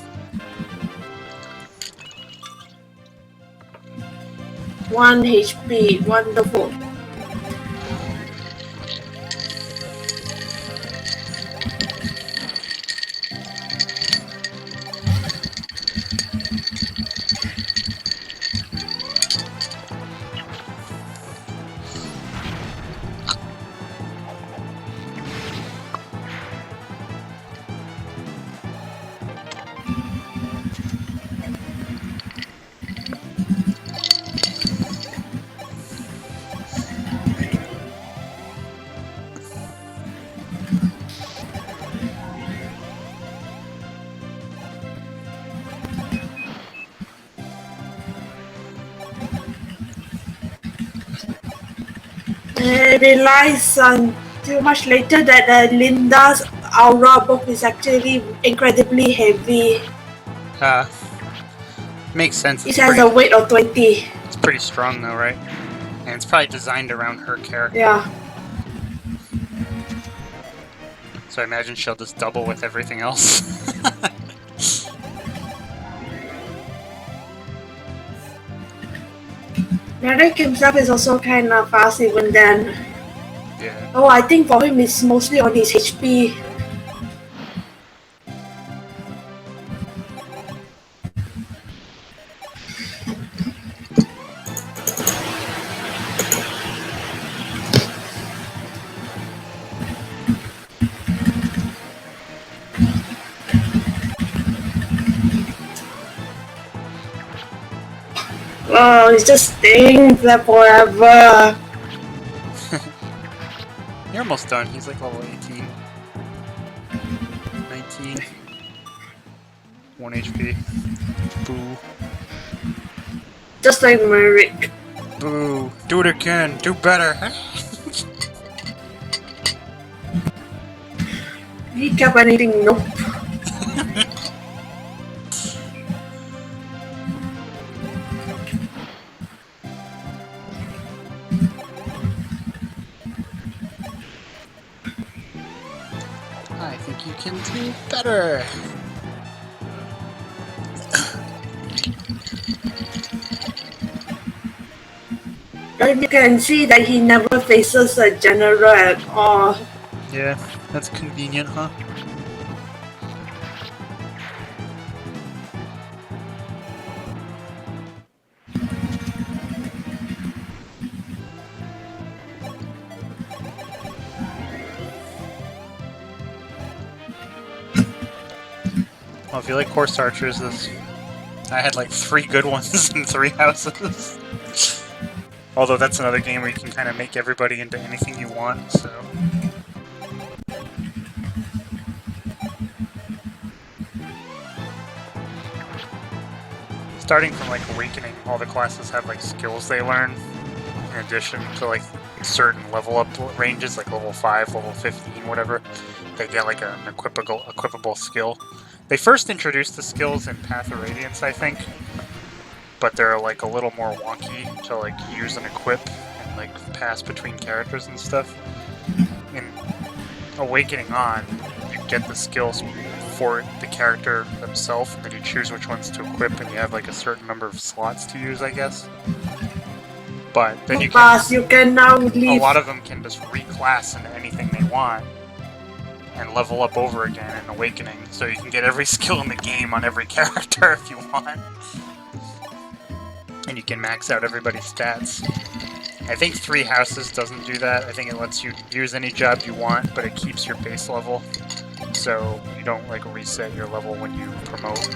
1 HP, wonderful. I realized too much later that Linda's aura book is actually incredibly heavy. Makes sense. It has a weight of 20. It's pretty strong though, right? And it's probably designed around her character. Yeah. So I imagine she'll just double with everything else. Merric himself is also kind of fast even then. Yeah. Oh, I think for him it's mostly on his HP. Oh, he's just staying there forever. You're almost done. He's like level 18. 19. 1 HP. Boo. Just like Merric. Boo. Do it again. Do better. He kept anything, nope. I think you can do better. And you can see that he never faces a general at all. Yeah, that's convenient, huh? Well, if you like horse archers, I had like 3 good ones in 3 houses. Although that's another game where you can kind of make everybody into anything you want, so... Starting from like Awakening, all the classes have like skills they learn, in addition to like certain level up ranges, like level 5, level 15, whatever. They get like an equipable skill. They first introduced the skills in Path of Radiance, I think, but they're like a little more wonky to like use and equip and like pass between characters and stuff. In Awakening on, you get the skills for the character themselves, and then you choose which ones to equip, and you have like a certain number of slots to use, I guess. But then you can now leave. A lot of them can just reclass into anything they want and level up over again in Awakening, so you can get every skill in the game on every character if you want. And you can max out everybody's stats. I think 3 houses doesn't do that. I think it lets you use any job you want, but it keeps your base level, so you don't like reset your level when you promote.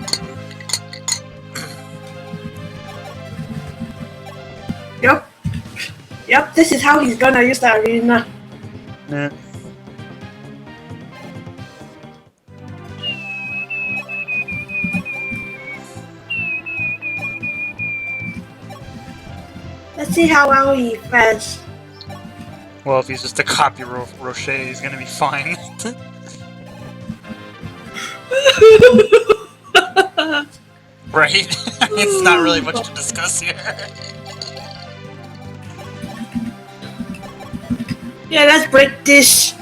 Yep, this is how he's gonna use the arena. Yeah. Let's see how well he fares. Well, if he's just a copy Roshea, he's gonna be fine. Right? It's not really much to discuss here. Yeah, let's break this.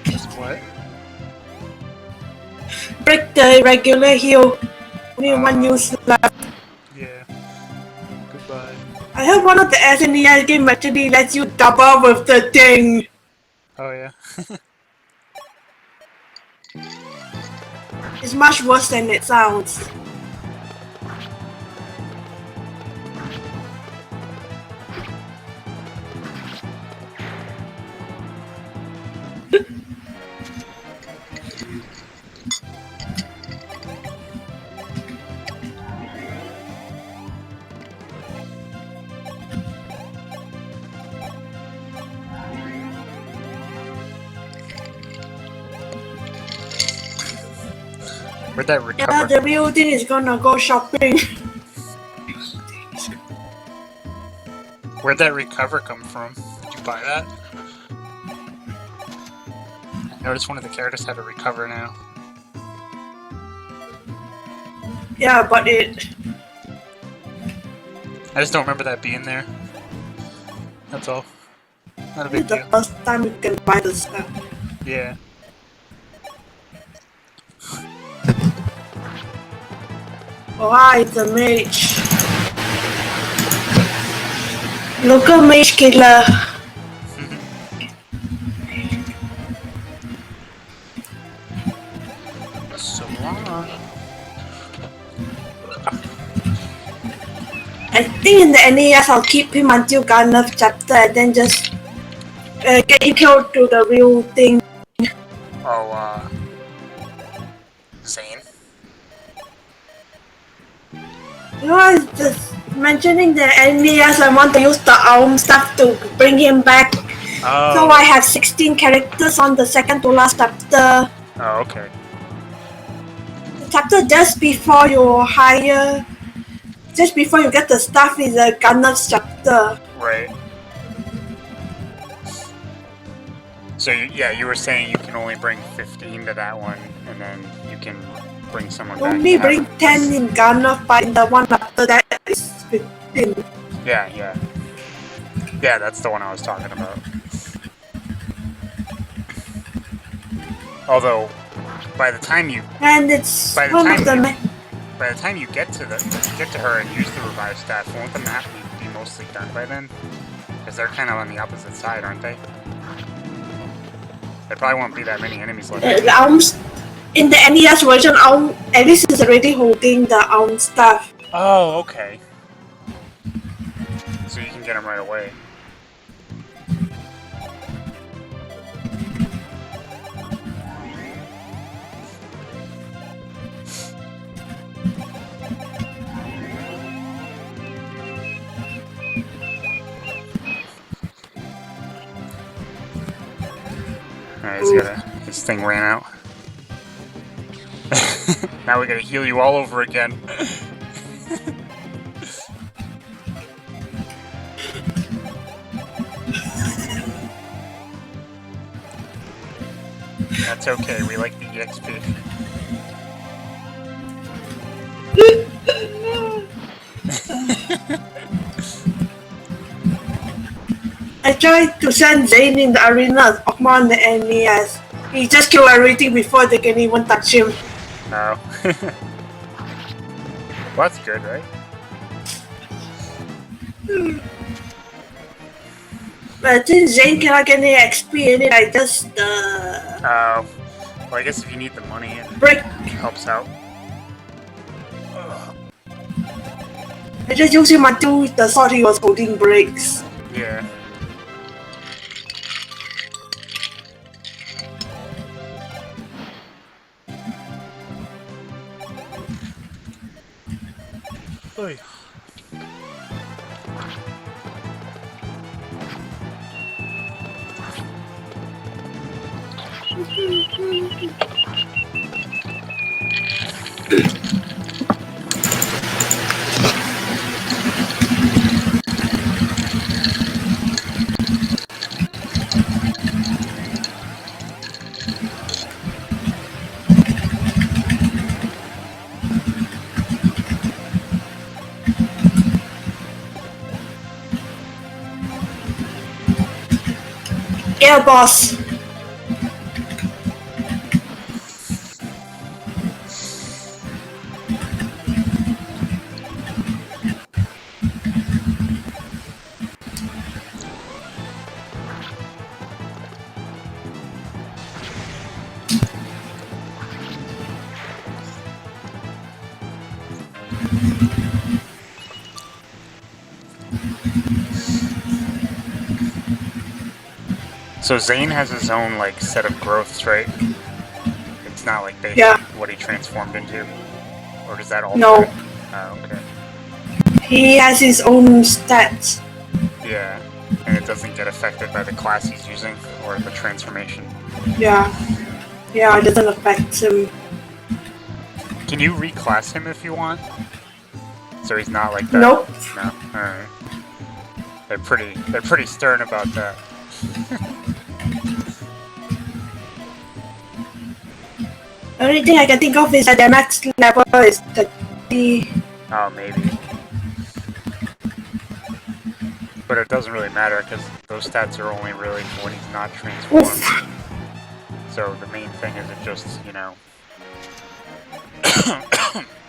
Just what? Break the regular heal. Only one use left. Yeah. Goodbye. I heard one of the SNES game actually lets you double with the thing. Oh yeah. It's much worse than it sounds. Where'd that recover? Yeah, the real thing is gonna go shopping. Where'd that recover come from? buy that. I noticed one of the characters had to recover now. Yeah, but it... I just don't remember that being there. That's all. Not a big This is deal. the first time you can buy the stuff. Yeah. Why the mage? Local mage killer. So long. I think in the NES I'll keep him until Garnet chapter and then just get him killed to the real thing. Oh, Xane? You know, I was just mentioning the NES, I want to use the ARM stuff to bring him back. Oh. So I have 16 characters on the second to last chapter. Oh, okay. The chapter just before you hire, just before you get the stuff is a Garnet's chapter. Right. So, you were saying you can only bring 15 to that one, and then you can bring someone back. Only bring 10 in Garnet, but in the one after that is 15. Yeah. Yeah, that's the one I was talking about. Although, by the time you... And it's by the one time of the... by the time you get to her and use the revive staff, won't the map be mostly done by then? Because they're kind of on the opposite side, aren't they? There probably won't be that many enemies left. The arms in the NES version, Alice is already holding the arm stuff. Oh, okay. So you can get them right away. Alright, his thing ran out. Now we gotta heal you all over again. That's okay, we like the EXP. I tried to send Xane in the arena of on the NES. He just killed everything before they can even touch him. Oh. Well, that's good, right? But since Xane cannot get any XP in it, I just Oh. Well, I guess if you need the money, it break. helps out. I just used him until the sword he was holding breaks. Yeah. Oy. Yeah, boss. So Xane has his own, like, set of growths, right? It's not like based Yeah. on what he transformed into? Or does that alter No. it? Oh, okay. He has his own stats. Yeah. And it doesn't get affected by the class he's using, or the transformation. Yeah. Yeah, it doesn't affect him. Can you reclass him if you want? So he's not like that? Nope. No? Alright. They're pretty stern about that. The only thing I can think of is that their max level is 30. Oh, maybe. But it doesn't really matter because those stats are only really for when he's not transformed. Oof. So the main thing is it just, you know...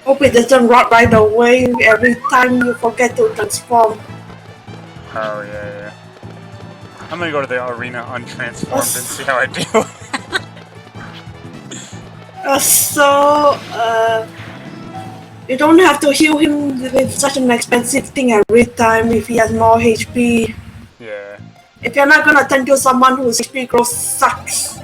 Hope it doesn't rot right away every time you forget to transform. Oh, yeah. I'm gonna go to the arena untransformed and see how I do. You don't have to heal him with such an expensive thing every time if he has more HP. Yeah. If you're not gonna turn to someone whose HP growth sucks.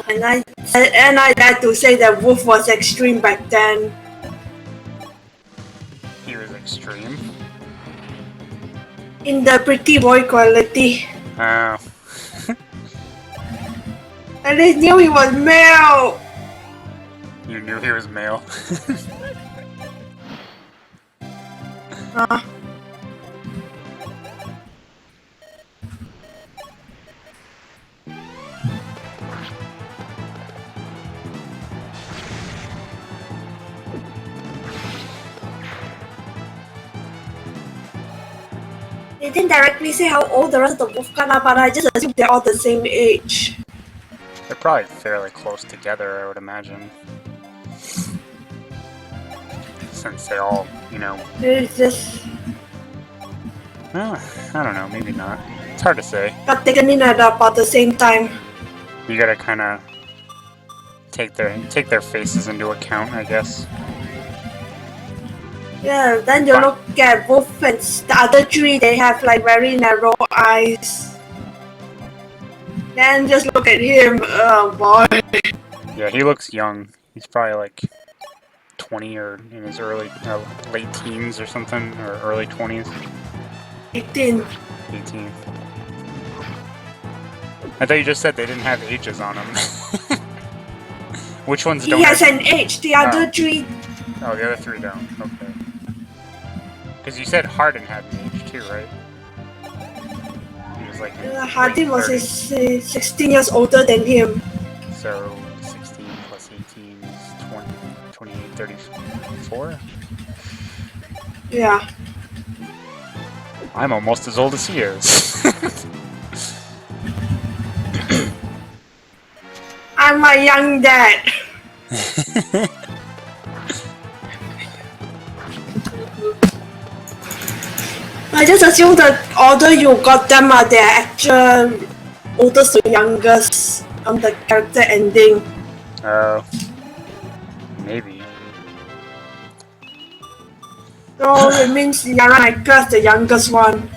And I like to say that Wolf was extreme back then. He was extreme. In the pretty boy quality. Oh. And they knew he was male! You knew he was male? They didn't directly say how old the rest of the Wolfclan are, but I just assume they're all the same age. They're probably fairly close together, I would imagine. Since they all, you know... It's just... Well, I don't know, maybe not. It's hard to say. Got taken in at about the same time. You gotta kinda... take their faces into account, I guess. Yeah, then you look at Wolf and the other three, they have like very narrow eyes. Then just look at him, oh boy. Yeah, he looks young. He's probably like 20 or in his late teens or something, or early 20s. 18. 18. I thought you just said they didn't have ages on them. Which ones don't? He has an age, the other three... Oh, the other three don't. Okay. Because you said Hardin had an age too, right? He was like... Hardin was 16 years older than him. So, 16 plus 18 is 20, 28, 34? Yeah. I'm almost as old as he is. I'm a young dad. I just assume the order you got them are their actual oldest to youngest on the character ending. Oh. Maybe. So it means Yaranaika's the youngest one.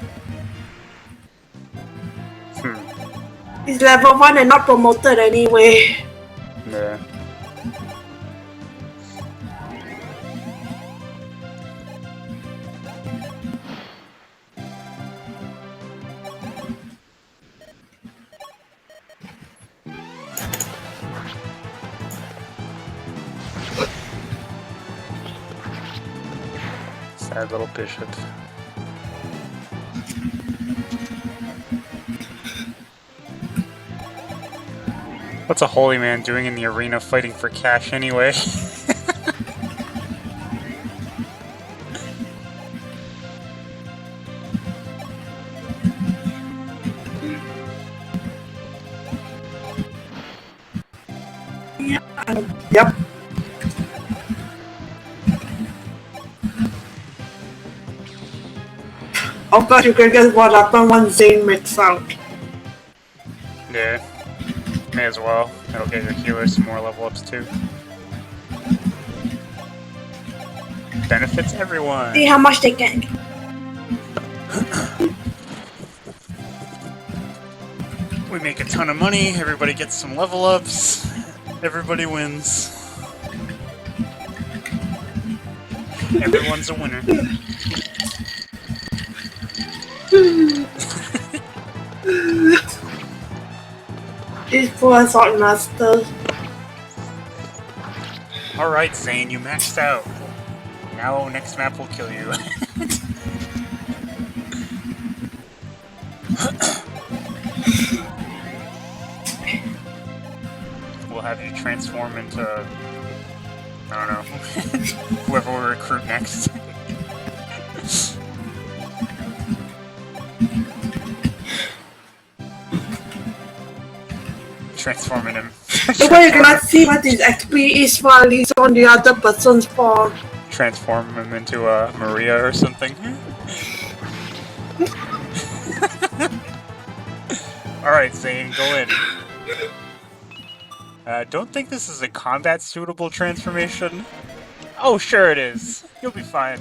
He's level 1 and not promoted anyway. Yeah. Sad little bishop. What's a holy man doing in the arena fighting for cash anyway? Yep. Of course you can guess what happened when Xane makes out. Yeah. May as well. That'll get your healers some more level ups too. Benefits everyone. See how much they can. We make a ton of money, everybody gets some level ups, everybody wins. Everyone's a winner. This poor sword master. Alright, Xane, you maxed out. Now, next map will kill you. We'll have you transform into... I don't know. Whoever we recruit next. Transforming him. The way you cannot see what his XP is while he's on the other person's form. Transform him into a Maria or something. Alright, Xane, go in. Don't think this is a combat-suitable transformation. Oh, sure it is. You'll be fine.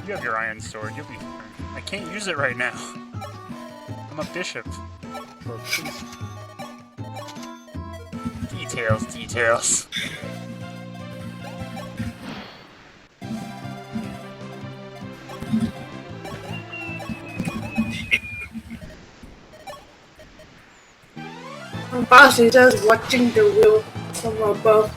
You have your iron sword, you'll be fine. I can't use it right now. I'm a bishop. Oh, please. Details, details. Barst is just watching the wheel from above.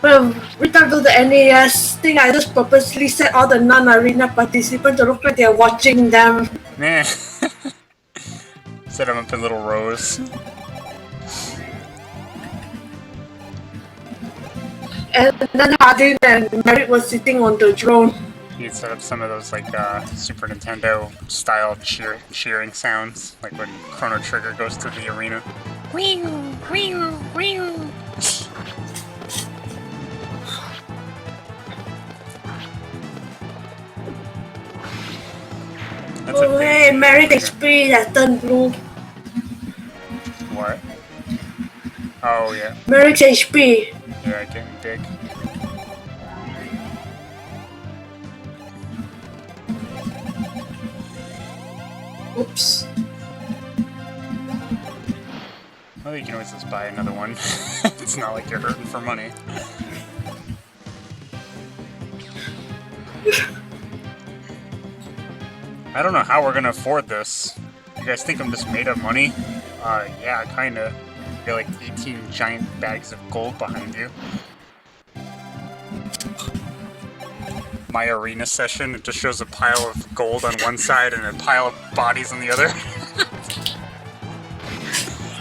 When we return to the NAS thing, I just purposely set all the non-arena participants to look like they're watching them. Nah. Set them up in little rows. And then Hardin and Merric was sitting on the throne. You'd set up some of those like Super Nintendo style cheering sounds, like when Chrono Trigger goes to the arena. Wee wee wee. Oh hey, Merric XP that turned blue. What? Oh yeah. Merric's HP. Yeah, getting big. Oops. Well, you can always just buy another one. It's not like you're hurting for money. I don't know how we're gonna afford this. You guys think I'm just made of money? Yeah, kinda. You got like 18 giant bags of gold behind you. My arena session, it just shows a pile of gold on one side and a pile of bodies on the other.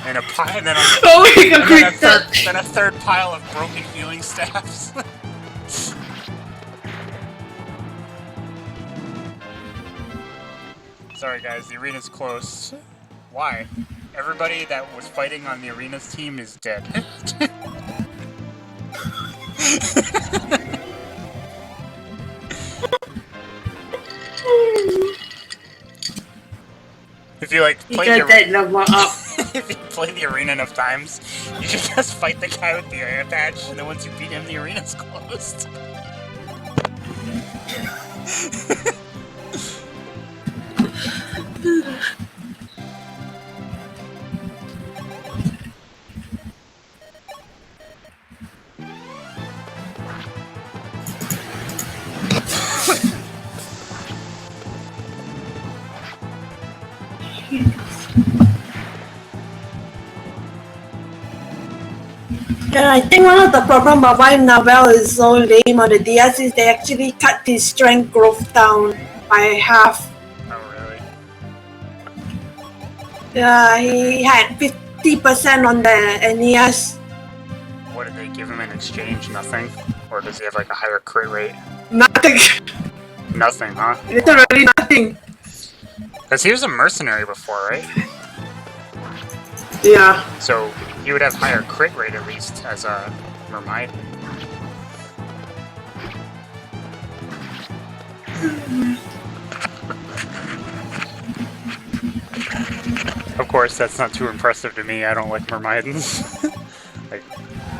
And a pile, and then, then a third pile of broken healing staffs. Sorry guys, the arena's close. Why? Everybody that was fighting on the arena's team is dead. If you like play if you play the arena enough times, you should just fight the guy with the air patch, and then once you beat him, the arena's closed. Yeah, I think one of the problems of why Navel is so lame on the DS is they actually cut his strength growth down by half. Oh, really? Yeah, he had 50% on the NES. What did they give him in exchange? Nothing? Or does he have like a higher crit rate? Nothing. Nothing, huh? Literally nothing. Because he was a mercenary before, right? Yeah. So he would have higher crit rate at least as a mermaid. Of course, that's not too impressive to me. I don't like mermaidens. Like,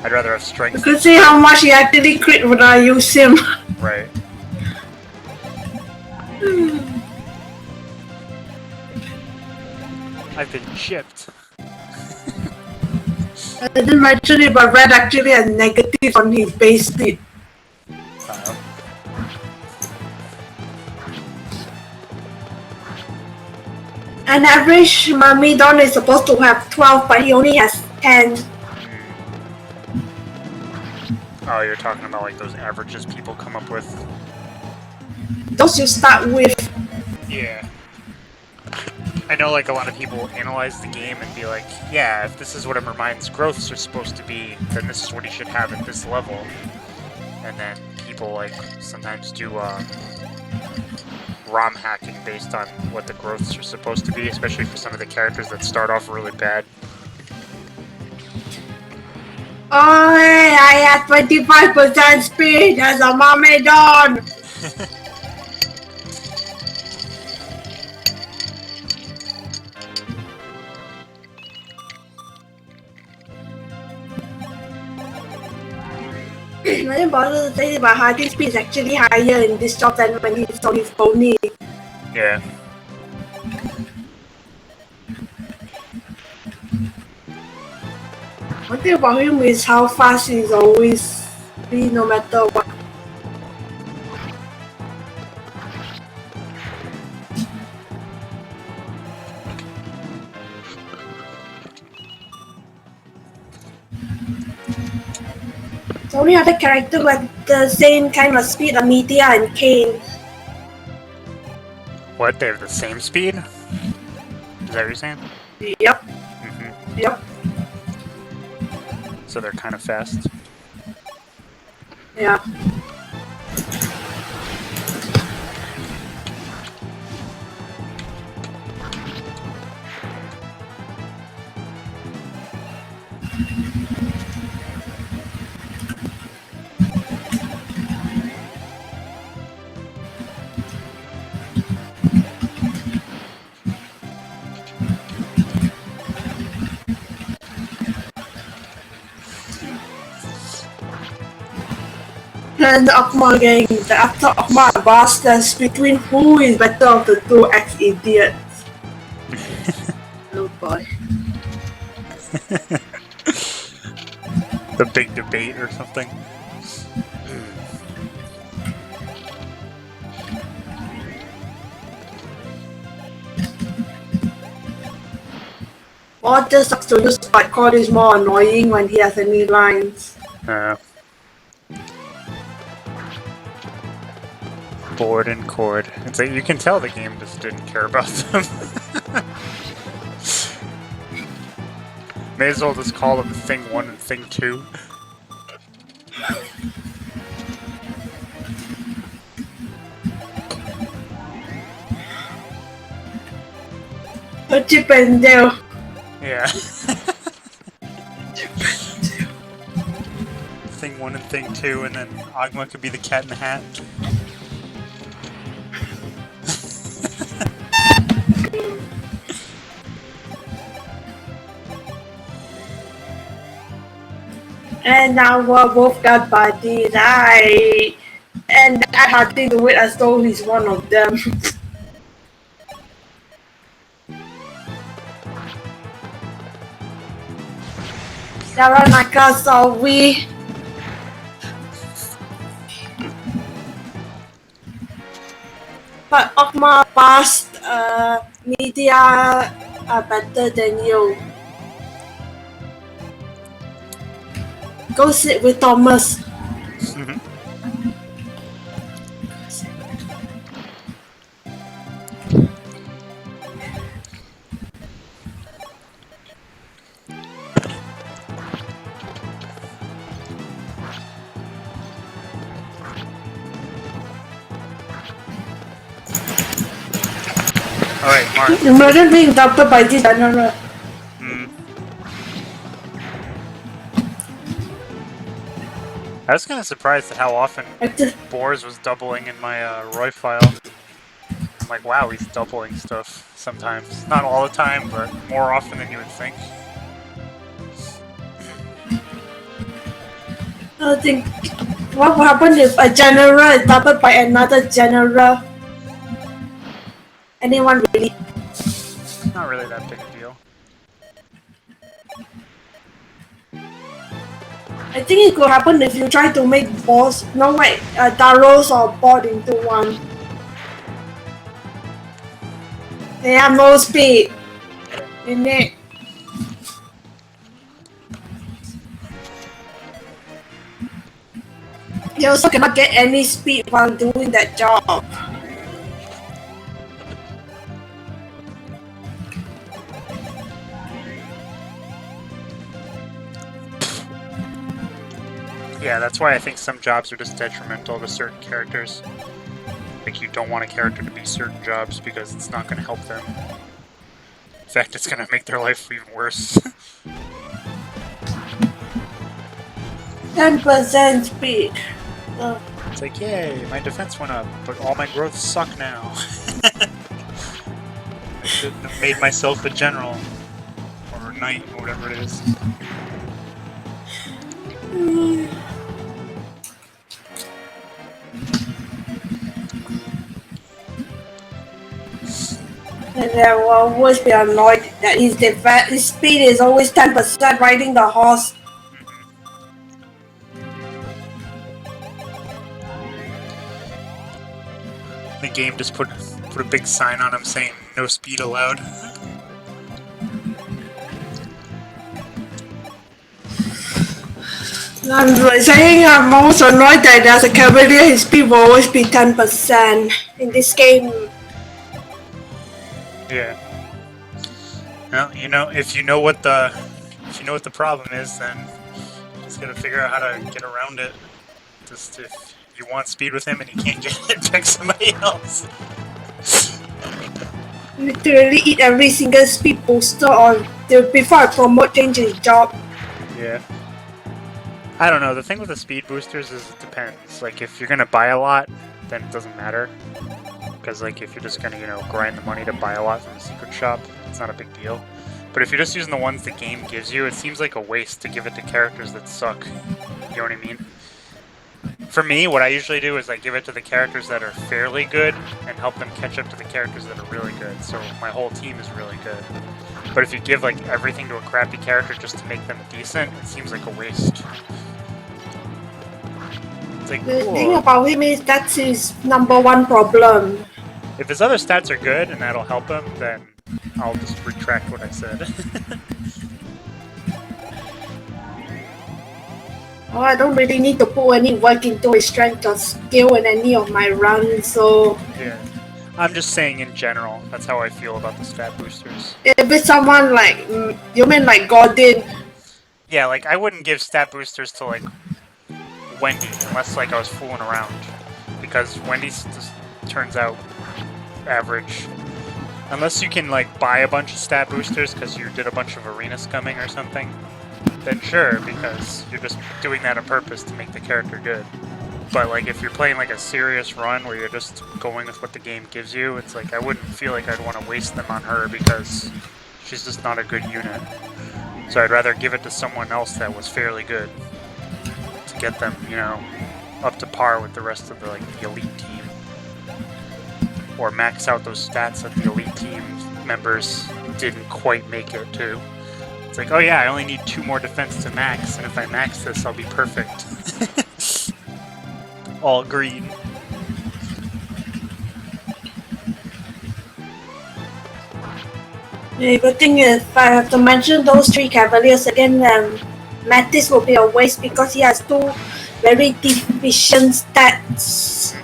I'd rather have strength. You could see how much he actually crit when I use him. Right. I've been chipped. I didn't mention it, but Red actually has negative on his base speed. Uh-oh. An average Myrmidon is supposed to have 12, but he only has 10. Oh, you're talking about like those averages people come up with? Those you start with. Yeah. I know like a lot of people analyze the game and be like, yeah, if this is what a Mermaiden's growths are supposed to be, then this is what he should have at this level. And then people like sometimes do ROM hacking based on what the growths are supposed to be, especially for some of the characters that start off really bad. Oh, I had 25% speed as a Myrmidon! I didn't bother to say about hiding speed is actually higher in this job than when he's on his pony. Yeah. One thing about him is how fast he's always be no matter what. The only other character with the same kind of speed are Altea and Kane. What? They have the same speed? Is that what you're saying? Yep. Mm-hmm. Yep. So they're kind of fast. Yeah. And the Akma gang, the after Akma and Barst between who is better of the two ex-idiots. Oh boy. The big debate or something. Or just sucks to use, but Cord is more annoying when he has any lines. Board and Cord. It's like you can tell the game just didn't care about them. May as well just call them Thing 1 and Thing 2. Chip and Dale. Yeah. Thing 1 and Thing 2, and then Agma could be the Cat in the Hat. And now we're both got buddies. And I had to do it as though he's one of them. Saranaka, so we. But Okma Barst, media are better than you. Go sit with Thomas. Alright, Mark. Imagine being adopted by this general. I was kind of surprised at how often Boars was doubling in my Roy file. I'm like, wow, he's doubling stuff sometimes. Not all the time, but more often than you would think. I think what would happen if a general is doubled by another general? Anyone really? Not really that big a deal. I think it could happen if you try to make balls, Daros or board into one. They have no speed in it. You also cannot get any speed while doing that job. Yeah, that's why I think some jobs are just detrimental to certain characters. Like, you don't want a character to be certain jobs because it's not going to help them. In fact, it's going to make their life even worse. 10% speed. It's like, yay, my defense went up, but all my growths suck now. I shouldn't have made myself a general. Or a knight, or whatever it is. And they will always be annoyed that his speed is always 10% riding the horse. The game just put a big sign on him saying, no speed allowed. I'm saying I'm also annoyed that as a cavalier his speed will always be 10% in this game. Yeah. Well, if you know what the problem is, then you just gotta figure out how to get around it. Just if you want speed with him and you can't get it, pick somebody else. Literally eat every single speed booster before I promote change his job. Yeah. I don't know, the thing with the speed boosters is it depends. Like, if you're gonna buy a lot, then it doesn't matter. Because, like, if you're just gonna, grind the money to buy a lot from the secret shop, it's not a big deal. But if you're just using the ones the game gives you, it seems like a waste to give it to characters that suck. You know what I mean? For me, what I usually do is I give it to the characters that are fairly good and help them catch up to the characters that are really good. So my whole team is really good. But if you give, like, everything to a crappy character just to make them decent, it seems like a waste. It's like, The cool. thing about him is that's his number one problem. If his other stats are good and that'll help him, then I'll just retract what I said. Oh, I don't really need to put any work into his strength or skill in any of my runs, so... Yeah. I'm just saying in general, that's how I feel about the stat boosters. If it's someone like... You mean like Gordon? Yeah, like, I wouldn't give stat boosters to, like, Wendy, unless, like, I was fooling around. Because Wendy just turns out average. Unless you can, like, buy a bunch of stat boosters because you did a bunch of arena scumming or something, then sure, because you're just doing that on purpose to make the character good. But, like, if you're playing, like, a serious run where you're just going with what the game gives you, it's like, I wouldn't feel like I'd want to waste them on her because she's just not a good unit. So I'd rather give it to someone else that was fairly good to get them, up to par with the rest of the, like, the elite team. Or max out those stats that the elite team members didn't quite make it to. It's like, oh yeah, I only need 2 more defense to max, and if I max this, I'll be perfect. All green. The good thing is, if I have to mention those 3 cavaliers again, Mattis will be a waste because he has 2 very deficient stats.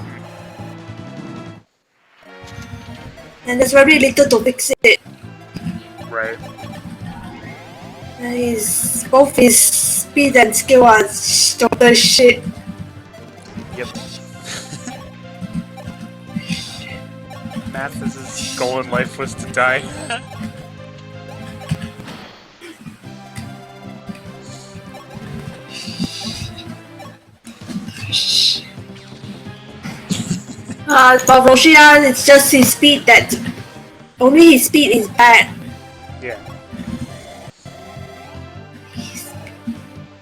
And there's very little to fix it. Right. Both his speed and skill are total shit. Yep. Mathis' goal in life was to die. For Roshea, it's just his speed that... Only his speed is bad. Yeah.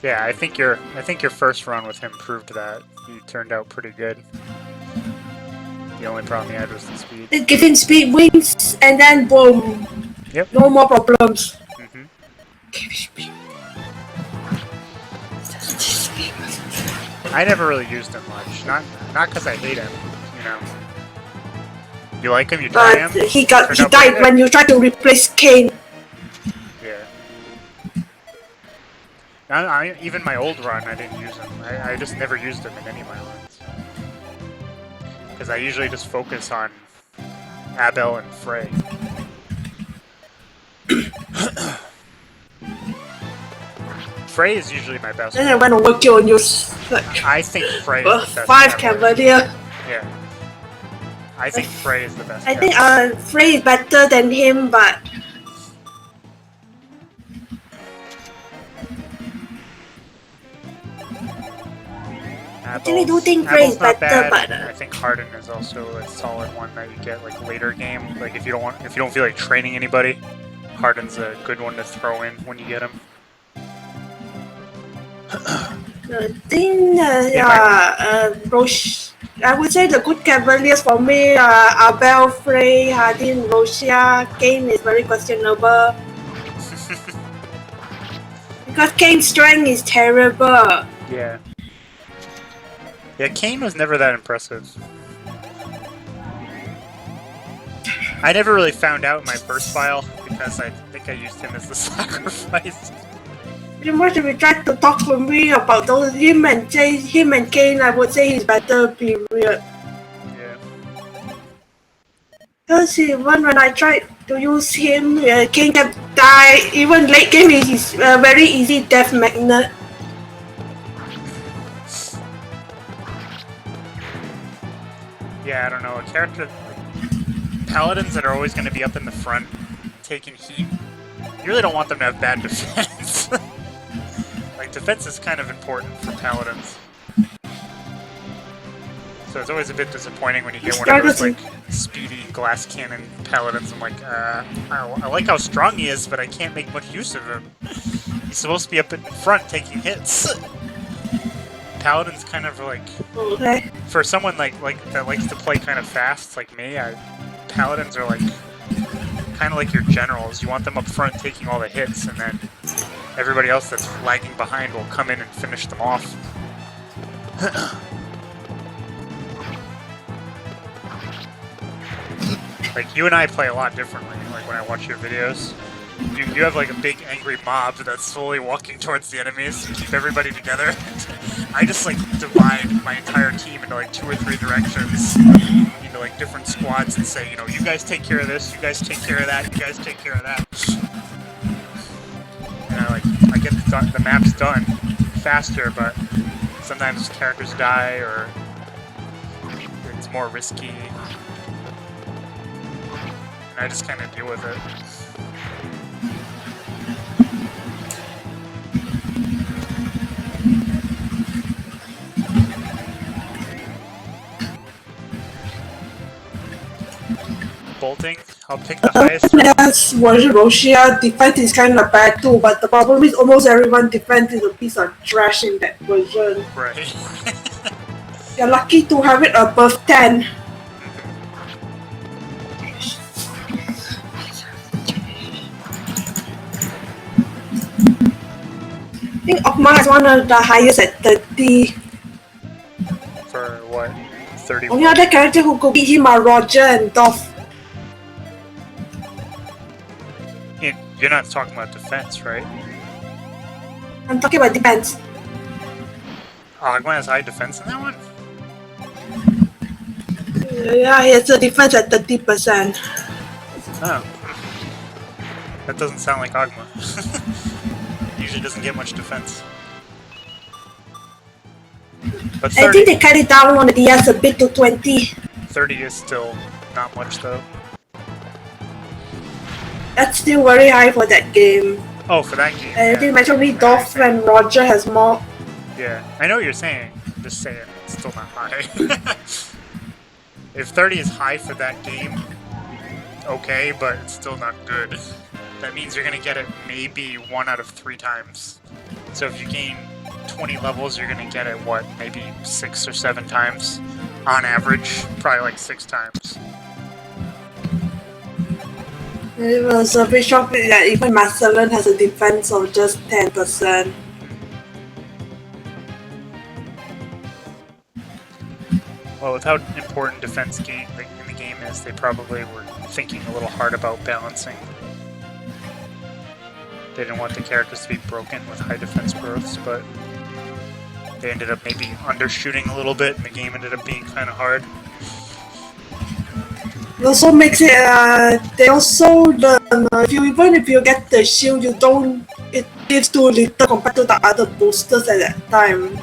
Yeah, I think your first run with him proved that. He turned out pretty good. The only problem he had was the speed. Give him speed wings, and then boom. Yep. No more problems. Mm-hmm. Give him speed. I never really used him much. Not because I hate him, You like him? You try him? But he died when you tried to replace Kane. Yeah. Even my old run, I didn't use him. I just never used him in any of my runs. Because I usually just focus on Abel and Frey. Frey is usually my best. Then I went over kill and use I think Frey is the best. 5 Cavalier. Yeah. I think Frey is the best. I think Frey is better than him, but actually do think Frey is better, but I think Harden is also a solid one that you get like later game. Like if you don't feel like training anybody, Harden's a good one to throw in when you get him. I think I would say the good Cavaliers for me are Abel, Frey, Harden, Roshea. Kane is very questionable. Because Kane's strength is terrible. Yeah. Yeah, Kane was never that impressive. I never really found out in my first file because I think I used him as the sacrifice. Pretty much if you try to talk to me about those him and Kane, I would say he's better, period. Yeah. Because when I tried to use him, Kane kept die. Even late game, he's a very easy death magnet. Yeah, I don't know. A character like paladins that are always going to be up in the front, taking heat. You really don't want them to have bad defense. Like defense is kind of important for paladins. So it's always a bit disappointing when you get one of those like speedy glass cannon paladins. I'm like, I like how strong he is, but I can't make much use of him. He's supposed to be up in front taking hits. Paladin's kind of like, for someone like that likes to play kind of fast, like me. Paladins are like kind of like your generals. You want them up front taking all the hits, and then everybody else that's lagging behind will come in and finish them off. Like you and I play a lot differently. Like when I watch your videos. You have like a big angry mob that's slowly walking towards the enemies to keep everybody together. I just like divide my entire team into like 2 or 3 directions, into like different squads, and say, you know, you guys take care of this, you guys take care of that, you guys take care of that. And I get the maps done faster, but sometimes characters die or it's more risky, and I just kind of deal with it. Bolting, I'll pick the highest. Yes, Roshea defense is kind of bad too, but the problem is almost everyone defense is a piece of trash in that version. Right. You're lucky to have it above 10. I think Okma is one of the highest at 30. For what? 30? Only other character who could beat him are Roger and Dolph. You're not talking about defense, right? I'm talking about defense. Agma has high defense in that one? Yeah, he has a defense at 30%. Oh. That doesn't sound like Agma. Usually doesn't get much defense. But 30, I think they cut it down on the DS a bit to 20. 30 is still not much though. That's still very high for that game. Oh, for that game. I think actually Dolph and Roger has more. Yeah, I know what you're saying. I'm just saying it's still not high. If 30 is high for that game, okay, but it's still not good. That means you're gonna get it maybe 1 out of 3 times. So if you gain 20 levels, you're gonna get it, what, maybe 6 or 7 times? On average, probably like 6 times. It was a bit shocking that even Marcelin has a defense of just 10%. Well, with how important defense game in the game is they probably were thinking a little hard about balancing. They didn't want the characters to be broken with high defense growths, but they ended up maybe undershooting a little bit, and the game ended up being kind of hard. It also makes it, they also learn, even if you get the shield, you don't, it gives too little compared to the other boosters at that time.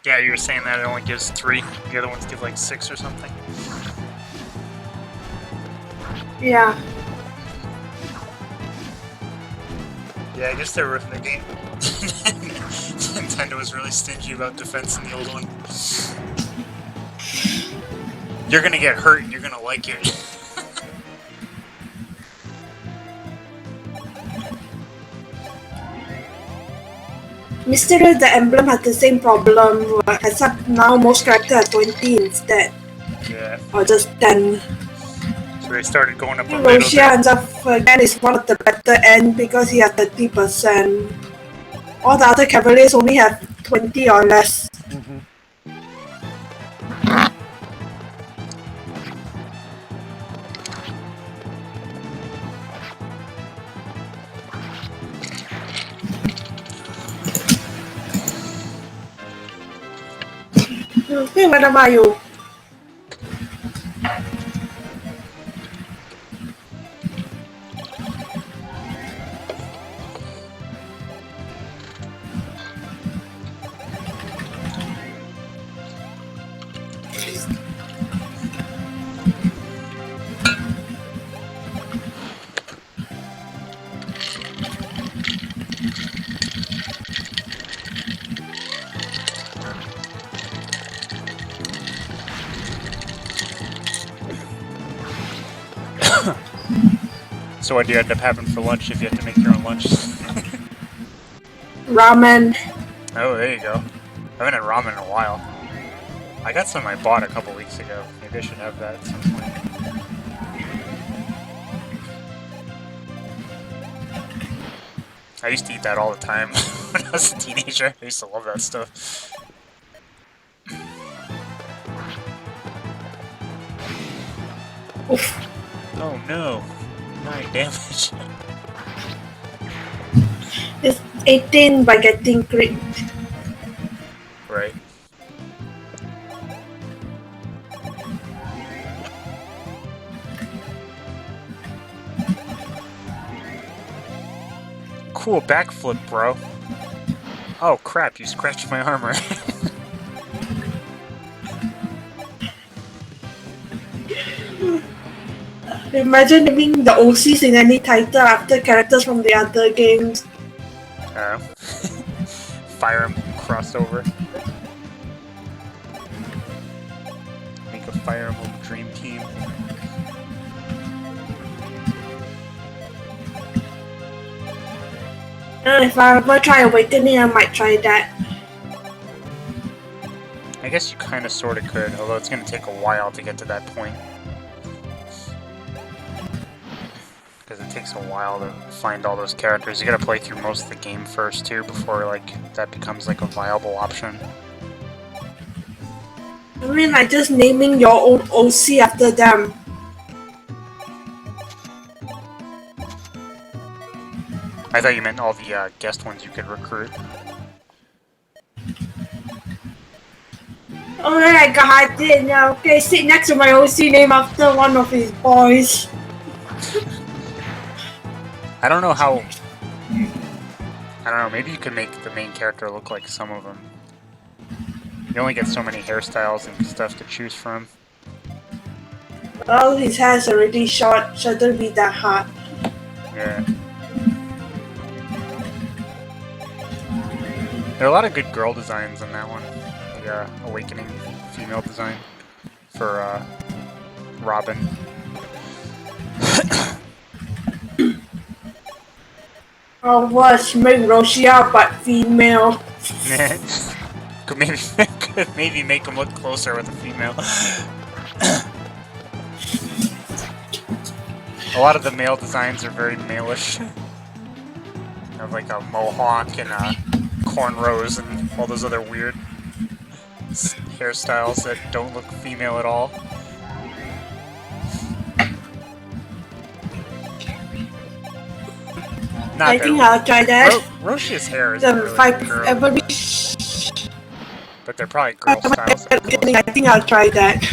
Yeah, you were saying that it only gives 3, the other ones give like 6 or something. Yeah. Yeah, I guess they were the game. Nintendo was really stingy about defense in the old one. You're gonna get hurt and you're gonna like it. Mystery the Emblem had the same problem, except now most characters are 20 instead. Yeah. Or just 10. So they started going up a little Roshea ends up again is one of the better end because he has 30%. All the other cavaliers only have 20 or less. Hey, what about you? So what do you end up having for lunch if you have to make your own lunch? Ramen. Oh, there you go. I haven't had ramen in a while. I got some I bought a couple weeks ago. Maybe I should have that at some point. I used to eat that all the time when I was a teenager. I used to love that stuff. Oof. Oh no. 9 damage. It's 18 by getting crit. Right. Cool backflip, bro. Oh crap, you scratched my armor. Imagine having the OCs in any title after characters from the other games. Fire Emblem crossover. Make a Fire Emblem dream team. If I ever try Awakening, I might try that. I guess you kind of sort of could, although it's going to take a while to get to that point. Because it takes a while to find all those characters. You gotta play through most of the game first too, before like that becomes like a viable option. I mean, like just naming your own OC after them. I thought you meant all the guest ones you could recruit. Alright, I got it now. Okay, sit next to my OC name after one of his boys. I don't know how... I don't know, maybe you could make the main character look like some of them. You only get so many hairstyles and stuff to choose from. Well, his hair's already short, shouldn't be that hard. Yeah. There are a lot of good girl designs in that one. The Awakening female design for Robin. Or worse, make Roshea but female. could maybe make them look closer with a female. A lot of the male designs are very male-ish. Have like a mohawk and cornrows and all those other weird hairstyles that don't look female at all. I think I'll try that. Roshea's hair is really girl, but they're probably girl styles. I think I'll try that.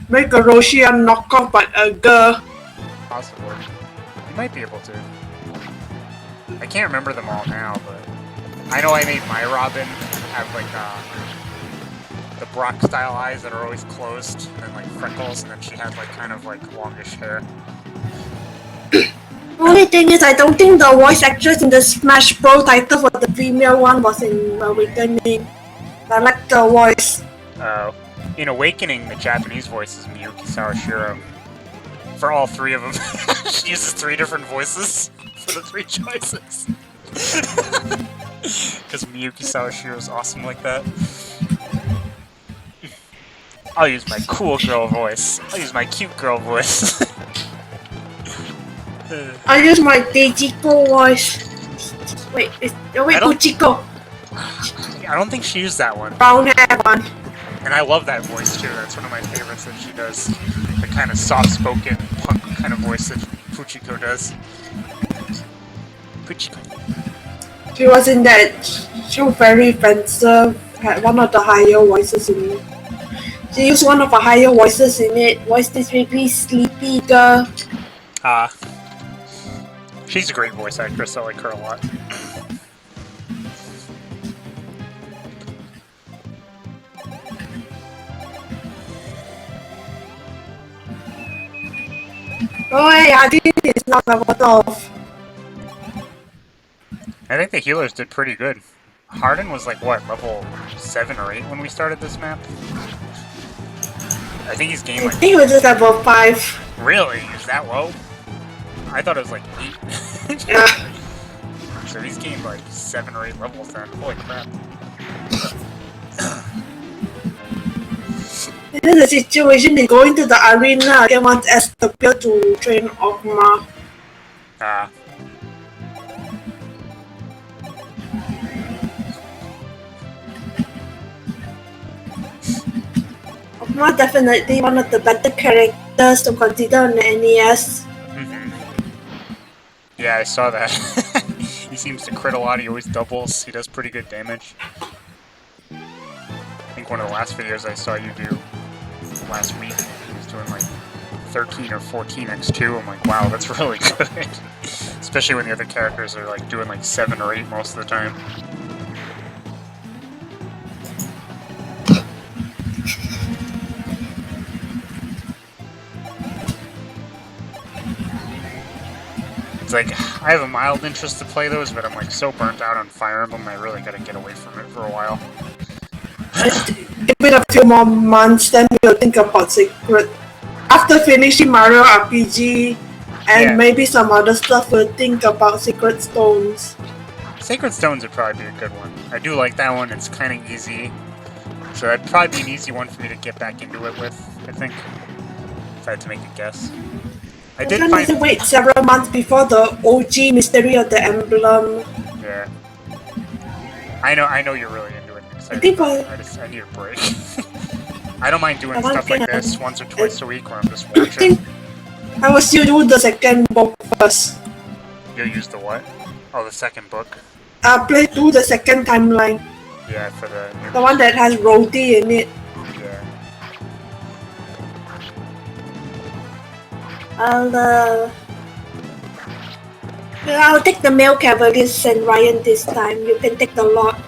Make a Roshea knockoff, but a girl. Possibly. You might be able to. I can't remember them all now, but I know I made my Robin have like the Brock style eyes that are always closed, and then like freckles, and then she has like kind of like longish hair. Only thing is, I don't think the voice actress in the Smash Bros title for the female one was in Awakening. I like the voice. In Awakening, the Japanese voice is Miyuki Sawashiro. For all three of them. She uses 3 different voices for the 3 choices. Because Miyuki Sawashiro is awesome like that. I'll use my cool girl voice. I'll use my cute girl voice. I use my Dejiko voice. Wait, Uchiko. I don't think she used that one. Brown hair one. And I love that voice too. That's one of my favorites that she does. The kind of soft-spoken punk kind of voice that Puchiko does. Puchiko. She was in that show Very Fencer, had one of the higher voices in it. She used one of the higher voices in it. Voiced this really sleepy girl. She's a great voice actress. I like her a lot. Oh, hey, I think it's not leveled off. I think the healers did pretty good. Harden was like, what, level 7 or 8 when we started this map? I think he's gained like... I think it was just level 5. Really? Is that low? I thought it was like 8. Yeah. So he's gained like 7 or 8 levels then. Holy crap. This is a situation they go into the arena again once as the appeal to train Ogma. Ogma definitely one of the better characters to consider on the NES. Yeah, I saw that. He seems to crit a lot, he always doubles, he does pretty good damage. I think one of the last videos I saw you do last week, he was doing like 13 or 14 x2. I'm like, wow, that's really good. Especially when the other characters are like doing like 7 or 8 most of the time. It's like, I have a mild interest to play those, but I'm like so burnt out on Fire Emblem, I really gotta get away from it for a while. Give it a few more months, then we'll think about Secret. After finishing Mario RPG and maybe some other stuff, we'll think about Sacred Stones. Sacred Stones would probably be a good one. I do like that one, it's kind of easy. So that'd probably be an easy one for me to get back into it with, I think. If I had to make a guess. I did find... to wait several months before the OG Mystery of the Emblem. Yeah. I know you're really into it. I need a break. I don't mind doing stuff like this once or twice a week when I'm just watching. I will still do the second book first. You'll use the what? Oh, the second book? I'll play through the second timeline. Yeah, for the... The one that has Rhodey in it. Yeah. I'll take the male cavaliers and Ryan this time. You can take the lot.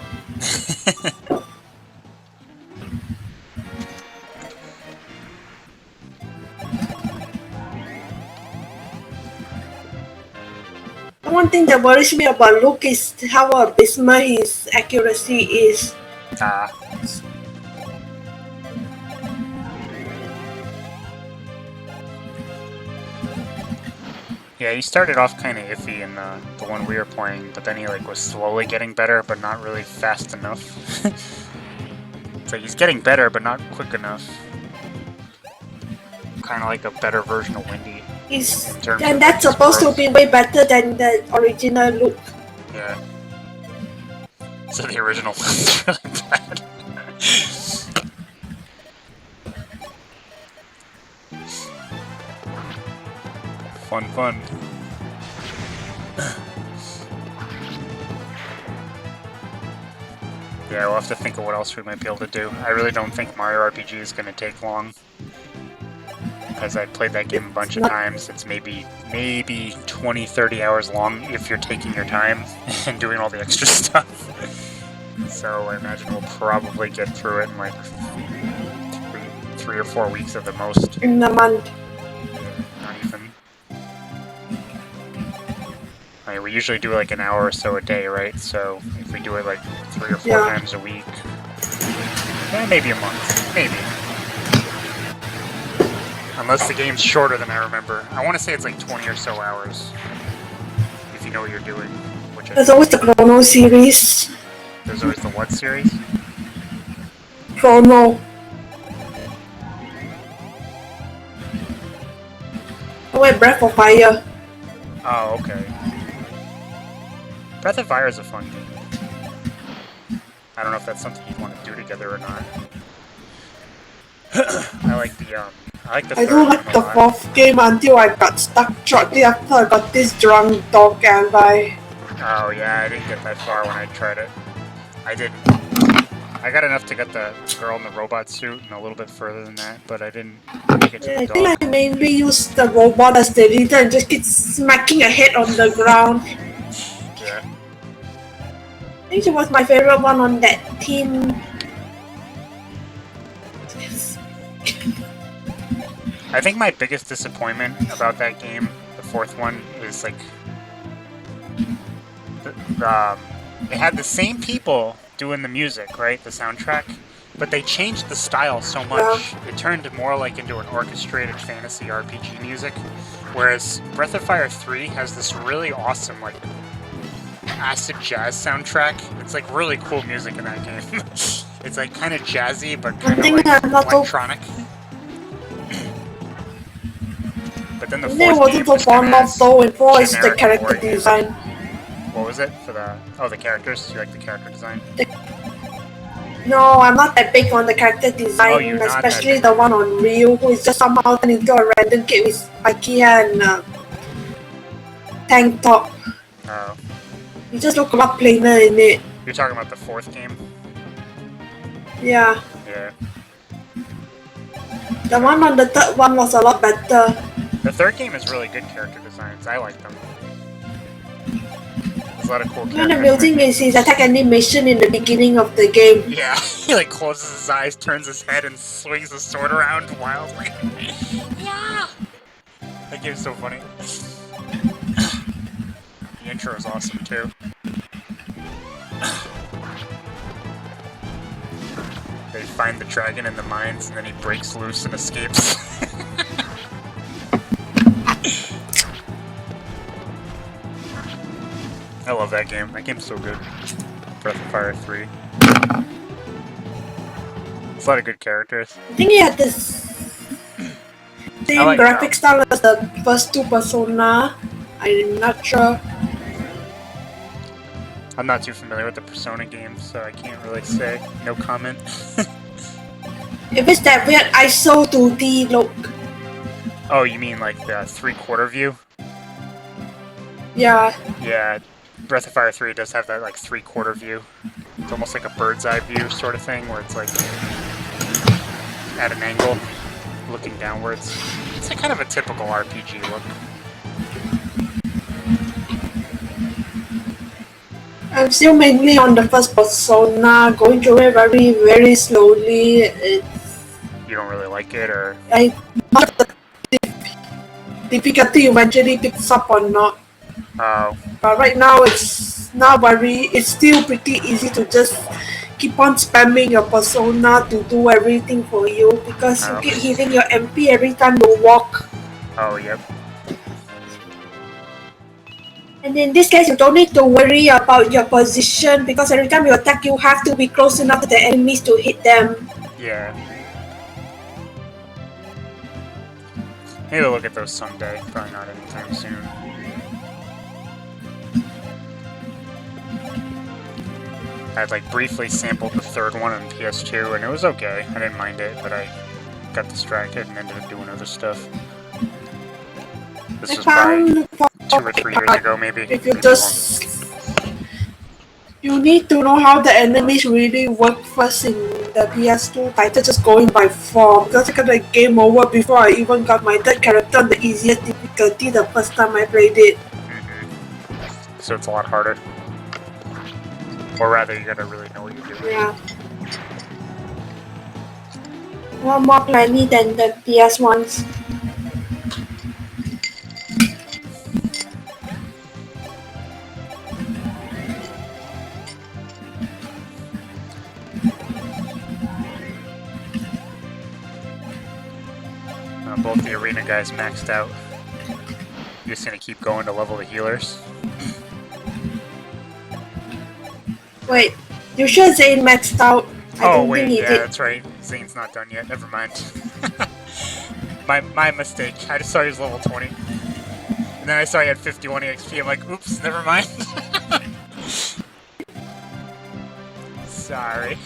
One thing that worries me about Luke is how abysmal his accuracy is. Yeah, he started off kind of iffy in the one we were playing, but then he like was slowly getting better, but not really fast enough. It's like he's getting better, but not quick enough. Kind of like a better version of Windy. And that's supposed to be way better than the original Luke. Yeah. So the original one's really bad. Fun, fun. Yeah, we'll have to think of what else we might be able to do. I really don't think Mario RPG is going to take long. Because I played that game a bunch of times. It's maybe 20, 30 hours long if you're taking your time and doing all the extra stuff. So I imagine we'll probably get through it in like 3 or 4 weeks at the most. In a month. Not even. I mean, we usually do like an hour or so a day, right? So if we do it like 3 or 4 times a week, maybe a month, maybe. Unless the game's shorter than I remember. I want to say it's like 20 or so hours, if you know what you're doing. There's always the Chrono series. There's always the what series? Chrono. Oh wait, Breath of Fire. Oh, okay. Breath of Fire is a fun game. I don't know if that's something you'd want to do together or not. I like the I do like the fourth game until I got stuck shortly after I got this drunk dog guy. Oh yeah, I didn't get that far when I tried it. I didn't. I got enough to get the girl in the robot suit and a little bit further than that, but I didn't make it to the dog. I think I mainly used the robot as the leader and just keep smacking her head on the ground. Yeah. I think she was my favorite one on that team. I think my biggest disappointment about that game, the fourth one, is like it had the same people doing the music, right? The soundtrack, but they changed the style so much. It turned more like into an orchestrated fantasy RPG music, whereas Breath of Fire 3 has this really awesome like acid jazz soundtrack. It's like really cool music in that game. It's like kind of jazzy, but kind of like electronic. But then the fourth game was kind of the character design. What was it for the? Oh, the characters. You like the character design? No, I'm not that big on the character design, especially the one on Ryu, who is just somehow turned into a random kid with spiky hair and tank top. Oh. You just look a lot plainer in it. You're talking about the fourth game? Yeah. Yeah. The one on the third one was a lot better. The third game is really good character designs. I like them. There's a lot of cool characters. One amusing is his attack animation in the beginning of the game. Yeah, he like closes his eyes, turns his head, and swings the sword around wildly. Yeah! That game's so funny. The intro is awesome too. They find the dragon in the mines, and then he breaks loose and escapes. I love that game. That game's so good. Breath of Fire 3. It's a lot of good characters. I think he had this same graphic style as the first two Persona. I'm not sure. I'm not too familiar with the Persona games, so I can't really say. No comment. If it's that weird ISO 2D look. Oh, you mean like the 3/4 view? Yeah. Yeah, Breath of Fire 3 does have that like 3/4 view. It's almost like a bird's eye view sort of thing, where it's like at an angle, looking downwards. It's a kind of a typical RPG look. I'm still mainly on the first Persona, going through it very, very slowly. You don't really like it, or? Not the difficulty eventually picks up or not. Oh. But right now it's still pretty easy to just keep on spamming your Persona to do everything for you, because you keep hitting your MP every time you walk. Oh, yep. And in this case, you don't need to worry about your position, because every time you attack, you have to be close enough to the enemies to hit them. Yeah. Maybe we'll look at those someday. Probably not anytime soon. I'd like briefly sampled the third one on PS2, and it was okay. I didn't mind it, but I got distracted and ended up doing other stuff. This was probably 2 or 3 years ago, maybe. If you just... You need to know how the enemies really work first in the PS2 title, just going by form. Because I got a game over before I even got my third character on the easiest difficulty the first time I played it. So it's a lot harder. Or rather, you gotta really know what you're doing. Yeah. One more planet than the PS ones. Both the arena guys maxed out. You're just gonna keep going to level the healers. Wait, you sure Xane maxed out? Oh wait, yeah, that's right. Zane's not done yet. Never mind. my mistake. I just saw he was level 20, and then I saw he had 51 EXP. I'm like, oops, never mind. Sorry.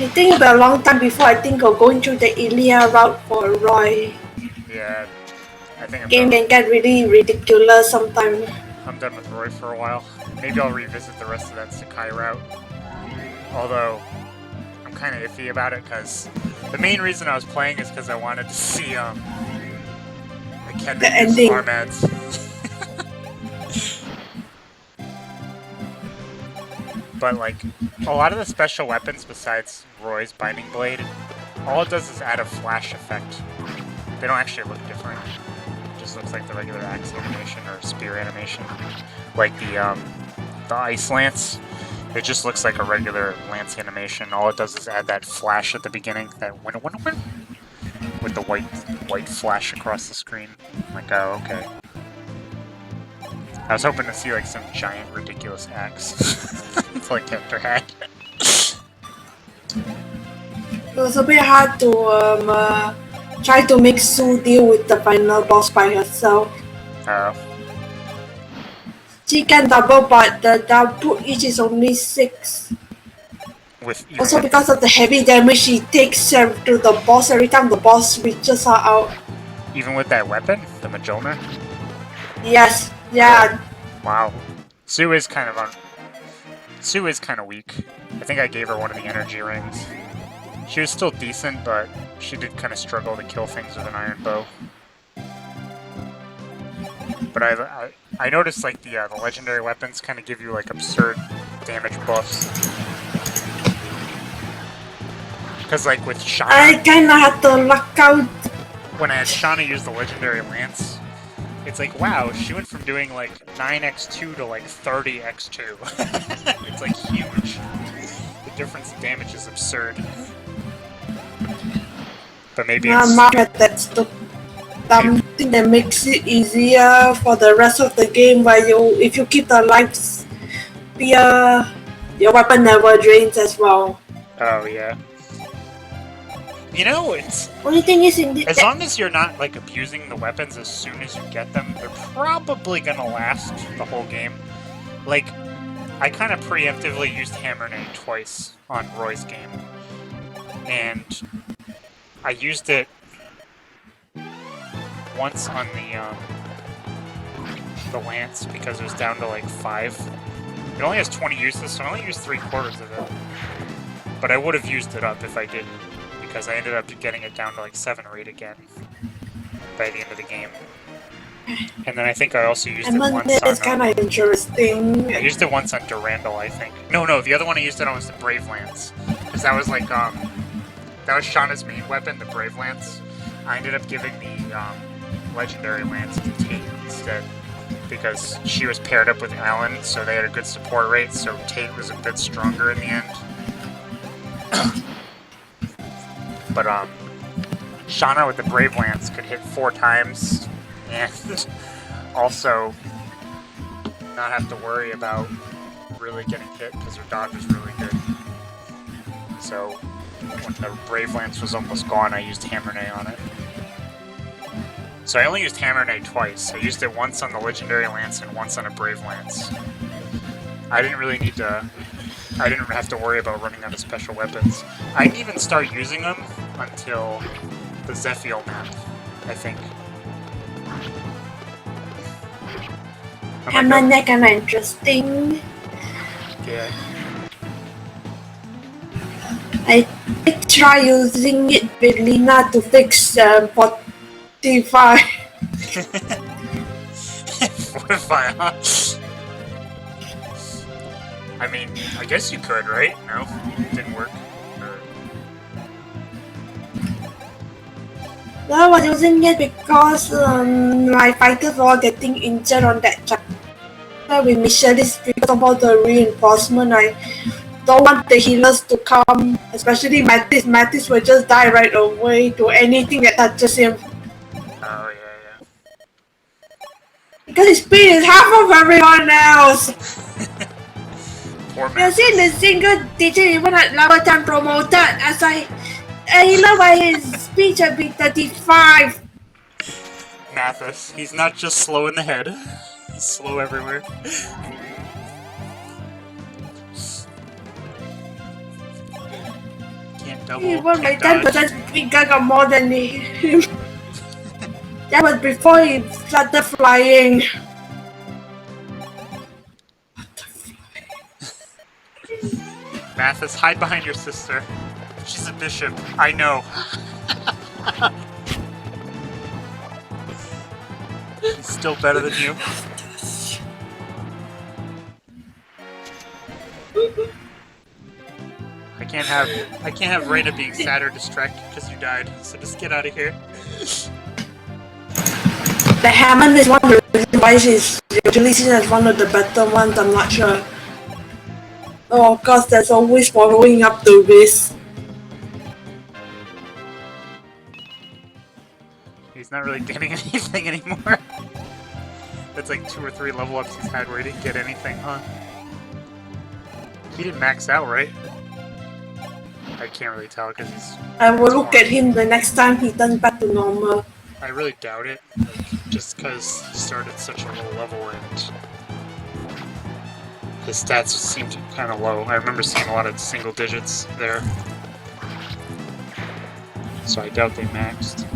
I think it'll be a long time before I think of going through the Altea route for Roy. Yeah, I think game can get really ridiculous sometimes. I'm done with Roy for a while. Maybe I'll revisit the rest of that Sakai route. Although, I'm kind of iffy about it because the main reason I was playing is because I wanted to see the ending farm ads. But like, a lot of the special weapons besides Roy's Binding Blade, all it does is add a flash effect. They don't actually look different. It just looks like the regular axe animation or spear animation. Like the Ice Lance, it just looks like a regular lance animation. All it does is add that flash at the beginning, that win with the white flash across the screen. I'm like, oh, okay. I was hoping to see like some giant ridiculous axe. It's like character had. It was a bit hard to try to make Sue deal with the final boss by herself. Oh. She can double, but the double each is only 6. Also because of the heavy damage she takes to the boss every time the boss reaches her out. Even with that weapon? The Majolner? Yes. Yeah. Wow. Sue is kind of weak. I think I gave her one of the energy rings. She was still decent, but she did kind of struggle to kill things with an iron bow. But I noticed like the legendary weapons kind of give you like absurd damage buffs. Because like with Shauna, I kinda had to luck out. When I had Shauna use the legendary lance, it's like, wow, she went from doing like 9x2 to like 30x2. It's like huge. The difference in damage is absurd. But maybe it's... that's the something that makes it easier for the rest of the game, where if you keep the lives, your weapon never drains as well. Oh yeah. You know, it's... Only thing is as long as you're not, like, abusing the weapons as soon as you get them, they're probably gonna last the whole game. Like, I kind of preemptively used Hammer Nade twice on Roy's game. And I used it once on the Lance because it was down to, like, 5. It only has 20 uses, so I only used 3/4 of it. But I would have used it up if I didn't, because I ended up getting it down to like 7 or 8 again by the end of the game. And then I think I also used it once on... It's kind of interesting. I used it once on Durandal, I think. No, the other one I used it on was the Brave Lance. Because that was like, that was Shauna's main weapon, the Brave Lance. I ended up giving the Legendary Lance to Tate instead. Because she was paired up with Alan, so they had a good support rate, so Tate was a bit stronger in the end. But Shauna with the Brave Lance could hit 4 times, and also not have to worry about really getting hit because her dodge was really good. So when the Brave Lance was almost gone, I used Hammer Nade on it. So I only used Hammer Nade twice. I used it once on the Legendary Lance and once on a Brave Lance. I didn't really need to... I didn't have to worry about running out of special weapons. I didn't even start using them until the Zephiel map, I think. And that kind of interesting. Yeah. I try using it with Lina to fix 45. 45, huh? I mean, I guess you could, right? No? It didn't work. No, I was using it because my fighters were all getting injured on that chapter. We mission this because of all the reinforcement. I don't want the healers to come, especially Mattis. Mattis will just die right away to anything that touches him. Oh, yeah. Because his speed is half of everyone else. Poor You've seen the single digit even at level 10 promoted as a healer by his speed should be 35. Mathis, he's not just slow in the head, he's slow everywhere. Can't double. He won by 10% speed got more than him. That was before he started flying. Mathis, hide behind your sister. She's a bishop. I know. She's still better than you. I can't have Reyna being sad or distracted because you died. So just get out of here. The Hammond is one of the devices usually seen as one of the better ones, I'm not sure. Oh, of course, there's always following up the race. He's not really getting anything anymore. That's like 2 or 3 level ups he's had where he didn't get anything, huh? He didn't max out, right? I can't really tell because he's... I will look at him the next time he turns back to normal. I really doubt it, like, just because he started such a low level and his stats seemed kind of low. I remember seeing a lot of single digits there. So I doubt they maxed.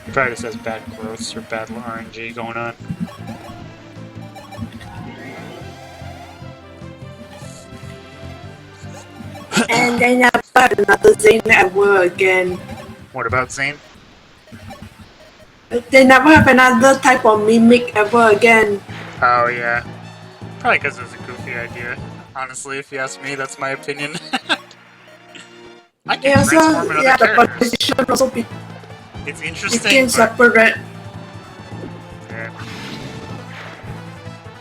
He probably just has bad growths or bad RNG going on. And they never had another Xane ever again. What about Xane? They never have another type of mimic ever again. Oh yeah. Probably because it was a goofy idea. Honestly, if you ask me, that's my opinion. I can transform into other the characters. position also be It's interesting, became but... separate. Yeah.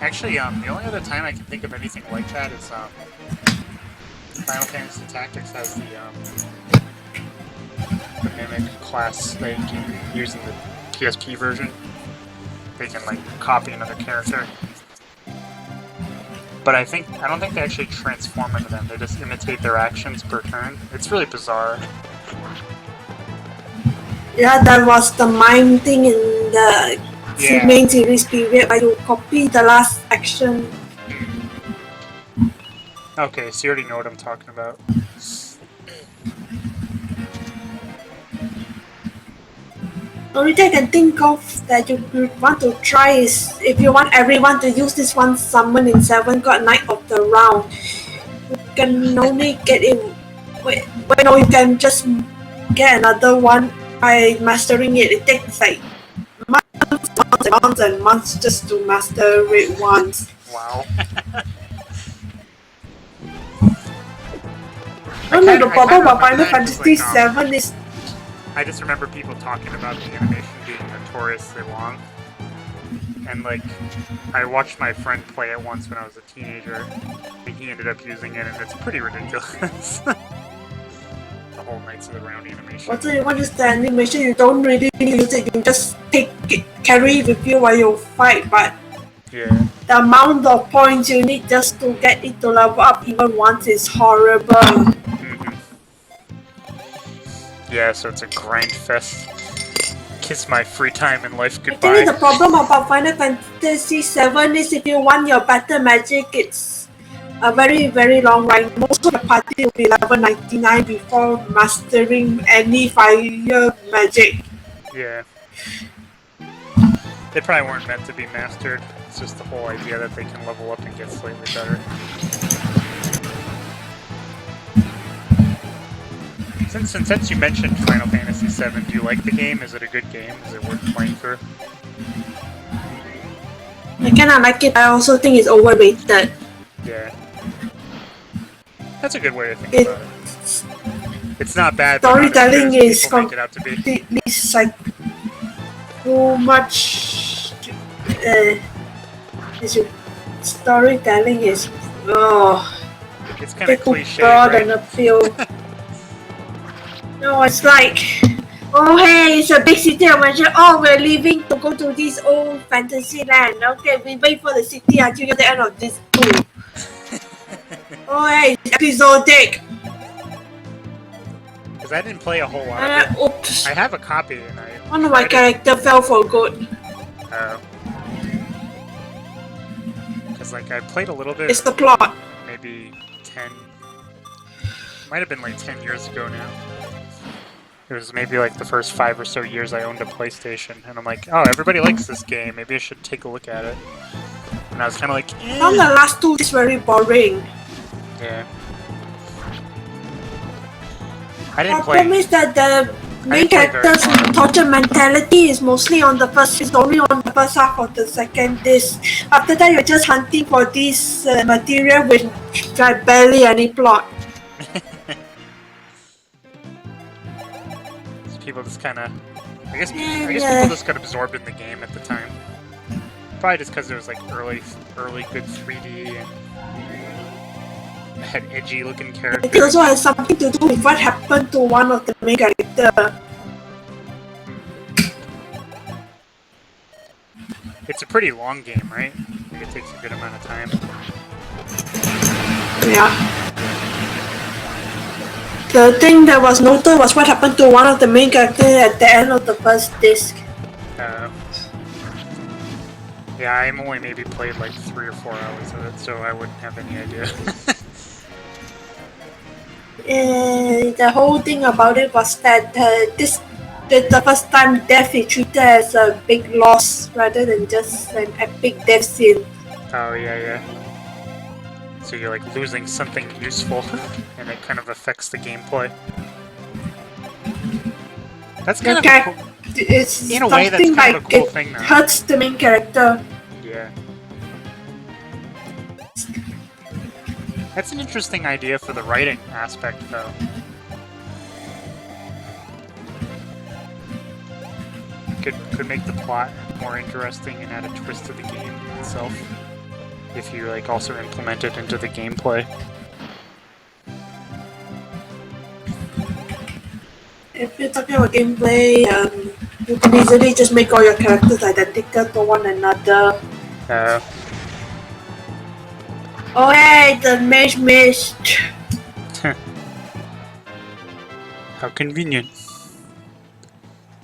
Actually, the only other time I can think of anything like that is, Final Fantasy Tactics has the Mimic class that you can use in the PSP version. They can, like, copy another character. But I don't think they actually transform into them, they just imitate their actions per turn. It's really bizarre. Yeah, that was the mime thing in the main series period where you copy the last action. Okay, so you already know what I'm talking about. The only thing I can think of that you want to try is if you want everyone to use this one summon in 7 God Night of the Round. You can only get it. No, you can just get another one by mastering it. It takes like months and months just to master it once. Wow. The problem about Final Fantasy VII is... I just remember people talking about the animation being notoriously long. And, like, I watched my friend play it once when I was a teenager, and he ended up using it, and it's pretty ridiculous. The whole Knights of the Round animation. What is the animation? You don't really use it, you can just carry it with you while you fight, but yeah. The amount of points you need just to get it to level up even once is horrible. Yeah, so it's a grind fest. Kiss my free time in life goodbye. I think the problem about Final Fantasy VII is if you want your battle magic, it's a very, very long ride. Most of the party will be level 99 before mastering any fire magic. Yeah. They probably weren't meant to be mastered. It's just the whole idea that they can level up and get slightly better. Since you mentioned Final Fantasy VII, do you like the game? Is it a good game? Is it worth playing through? I kinda like it, I also think it's overrated. Yeah. That's a good way to think about it. It's not bad, but Storytelling is people make it out to be. completely like too much. Storytelling is It's kind of cliche, broad right? and appeal. No, it's like, oh hey, it's a big city adventure. Oh, we're leaving to go to this old fantasy land. Okay, we wait for the city until the end of this tour. Oh hey, it's episodic. Because I didn't play a whole lot of it. Oops. I have a copy and One of my characters fell for good. Oh. Because like I played a little bit. It's the plot. Maybe 10. Might have been like 10 years ago now. It was maybe like the first 5 or so years I owned a PlayStation, and I'm like, oh, everybody likes this game. Maybe I should take a look at it. And I was kind of like, eh. From the last two, it's very boring. Yeah. I didn't play. The problem is that the main character's torture mentality is mostly on the first. It's only on the first half of the second disc. After that, you're just hunting for this material with barely any plot. People just kind of, I guess people just got absorbed in the game at the time. Probably just because it was like early good 3D and had edgy looking characters. It also has something to do with what happened to one of the main characters. It's a pretty long game, right? I think it takes a good amount of time. Yeah. The thing that was noted was what happened to one of the main characters at the end of the first disc. Yeah, I'm only maybe played like 3 or 4 hours of it, so I wouldn't have any idea. The whole thing about it was that the first time death is treated as a big loss rather than just an epic death scene. Oh yeah. So you're like losing something useful, and it kind of affects the gameplay. That's kind of cool. It's in a way, that's kind of a cool thing now. It hurts the main character. Yeah. That's an interesting idea for the writing aspect, though. Could make the plot more interesting and add a twist to the game itself. If you like also implement it into the gameplay. If you're talking about gameplay, you can easily just make all your characters identical to one another. Oh hey, the mage missed. How convenient.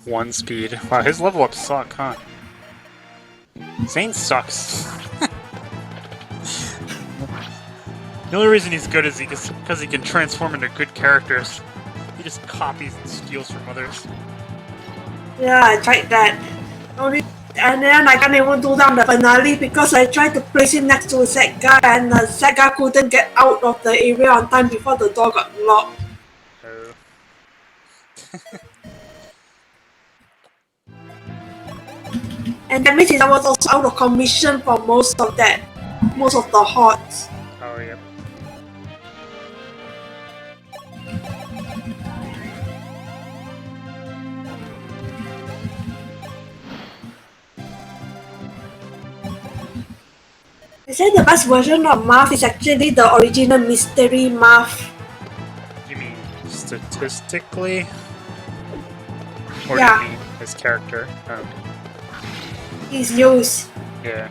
1 speed. Wow, his level ups suck, huh? Xane sucks. The only reason he's good is because he can transform into good characters. He just copies and steals from others. Yeah, I tried that. And then I can't even do down the finale because I tried to place it next to that guy and that guy couldn't get out of the area on time before the door got locked. Oh. And that means I was also out of commission for most of the hordes. Oh, yep. They say the best version of Math is actually the original mystery Math. You mean statistically? Or yeah. You mean his character? Oh. He's used. Yeah.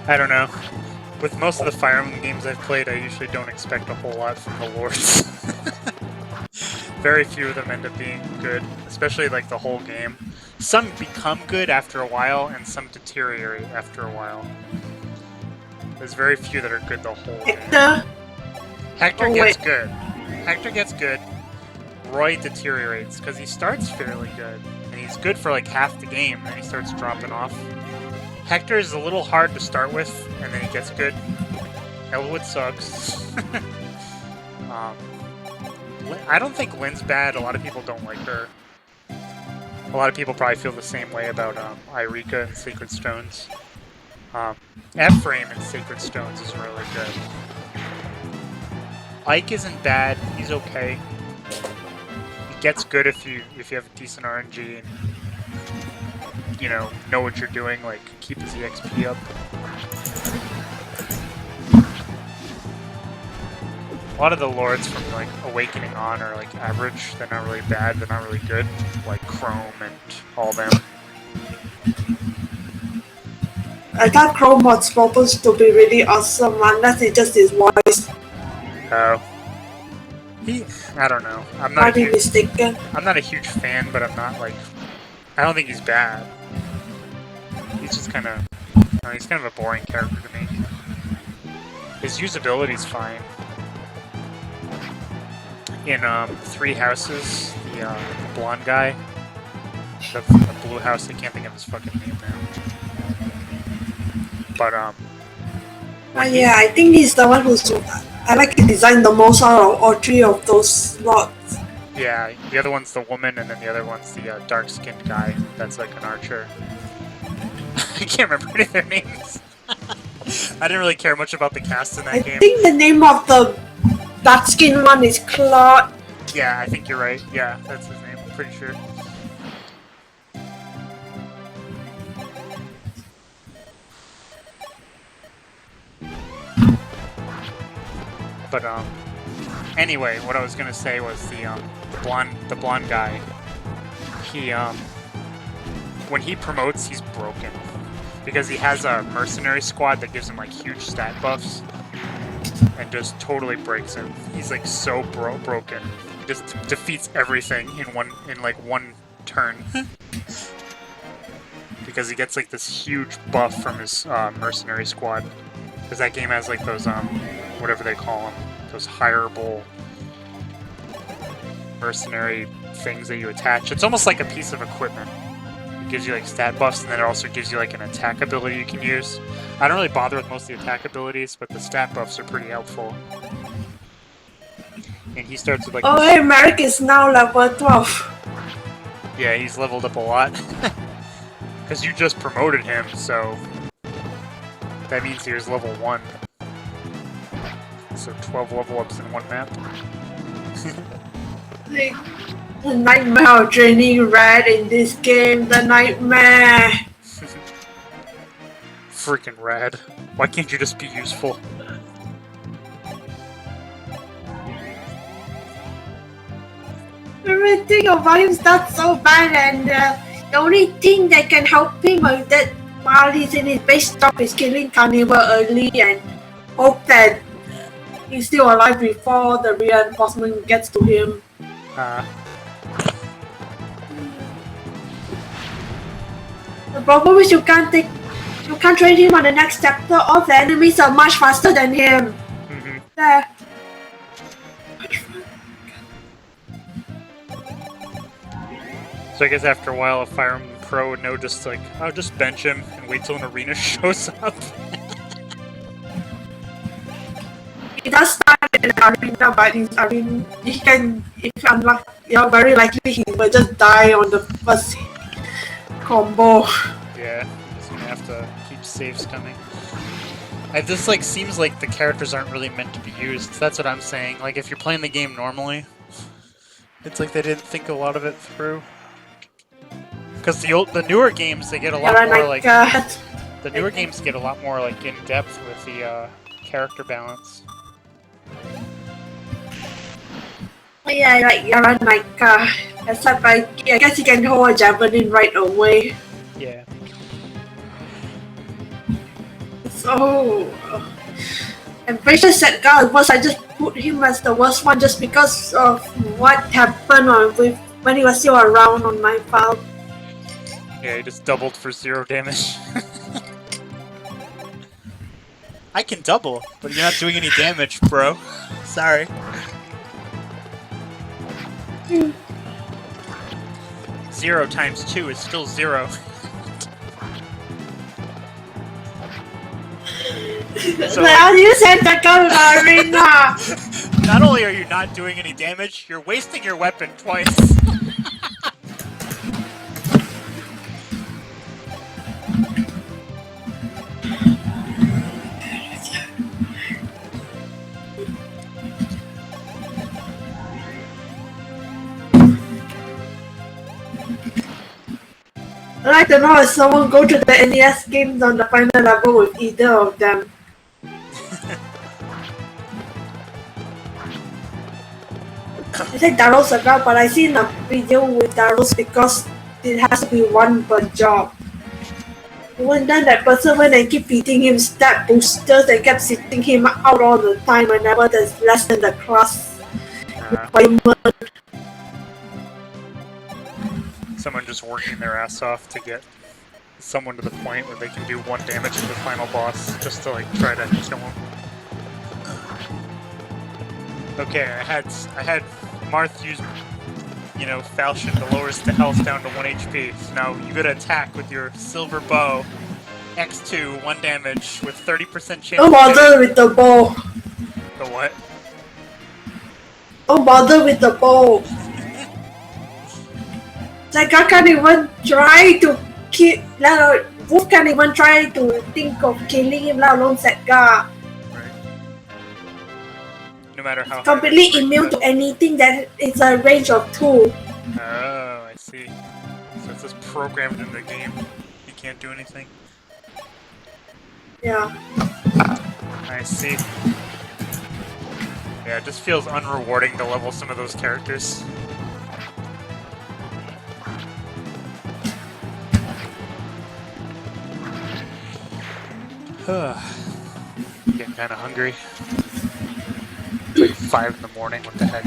I don't know. With most of the Fire Emblem games I've played, I usually don't expect a whole lot from the lords. very few of them end up being good, especially like the whole game. Some become good after a while, and some deteriorate after a while. There's very few that are good the whole game. Hector gets good. Hector gets good. Roy deteriorates, because he starts fairly good. And he's good for like half the game, and then he starts dropping off. Hector is a little hard to start with, and then he gets good. Elwood sucks. I don't think Lynn's bad. A lot of people don't like her. A lot of people probably feel the same way about Irika and Sacred Stones. F-Frame and Sacred Stones is really good. Ike isn't bad. He's okay. It gets good if you have decent RNG and know what you're doing, like keep his EXP up. A lot of the lords from like Awakening on are like average. They're not really bad. They're not really good. Like Chrome and all them. I thought Chrome was supposed to be really awesome, unless it's just his voice. Oh. I don't know. I'm not a huge fan, but I'm not like... I don't think he's bad. He's just kind of... he's kind of a boring character to me. His usability's fine. In Three Houses, the blonde guy, the blue house, I can't think of his fucking name now. But yeah, I think he's the one who's I like to design the most out of all three of those slots. Yeah, the other one's the woman, and then the other one's the dark-skinned guy that's like an archer. I can't remember any of their names. I didn't really care much about the cast in that game. I think the name of the dark-skinned one is Claude. Yeah, I think you're right. Yeah, that's his name. I'm pretty sure. But anyway, what I was gonna say was the blonde guy. He when he promotes, he's broken because he has a mercenary squad that gives him like huge stat buffs and just totally breaks him. He's like so broken. He just defeats everything in one turn because he gets like this huge buff from his mercenary squad. Because that game has like those whatever they call them, those hireable mercenary things that you attach. It's almost like a piece of equipment. It gives you like stat buffs, and then it also gives you like an attack ability you can use. I don't really bother with most of the attack abilities, but the stat buffs are pretty helpful. And he starts with like... Oh, hey, Merric is now level 12. Yeah, he's leveled up a lot. Because you just promoted him, so... that means he was level 1. So 12 level ups in one map. The nightmare of training Red in this game, the nightmare! Freaking Red. Why can't you just be useful? Everything about him starts so bad, and the only thing that can help him is that while he's in his base stop is killing Carnival early and hope that he's still alive before the reinforcement gets to him. The problem is you can't train him on the next chapter. All the enemies are much faster than him. There. So I guess after a while, a Fire Emblem Pro would know just like, I'll just bench him and wait till an arena shows up. He does start in the arena, but he can, if unlucky, very likely he will just die on the first combo. Yeah, he's gonna have to keep saves coming. This like seems like the characters aren't really meant to be used. That's what I'm saying. Like if you're playing the game normally, it's like they didn't think a lot of it through. Because the newer games, they get a lot more like the newer games get a lot more like in depth with the character balance. Yeah, like Yaranaka. Except I guess you can hold a javelin right away. Yeah. So I'm pretty sure Setgar was I just put him as the worst one just because of what happened with when he was still around on my file. Yeah, he just doubled for 0 damage. I can double, but you're not doing any damage, bro. Sorry. 0 times 2 is still 0. So, how do you send the gun arena? Not only are you not doing any damage, you're wasting your weapon twice. I'd like to know if someone go to the NES games on the final level with either of them. I said Daryl's a girl, but I seen a video with Daryl's because it has to be one per job. Even then, that person went and keep feeding him stat boosters and kept sitting him out all the time whenever there's less than the class requirement. Someone just working their ass off to get someone to the point where they can do 1 damage to the final boss, just to like try to kill him. Okay, I had Marth use, you know, Falchion to lower the health down to 1 HP. So now you gotta attack with your silver bow, X2, 1 damage with 30% chance. Don't bother with the bow. The what? Don't bother with the bow. Like I can't even try to kill. Wolf can't even try to think of killing him, let alone Setgar. No matter how completely immune to anything that is a range of 2. Oh, I see. So it's just programmed in the game. You can't do anything. Yeah. I see. Yeah, it just feels unrewarding to level some of those characters. Getting kind of hungry. It's like 5 in the morning, what the heck?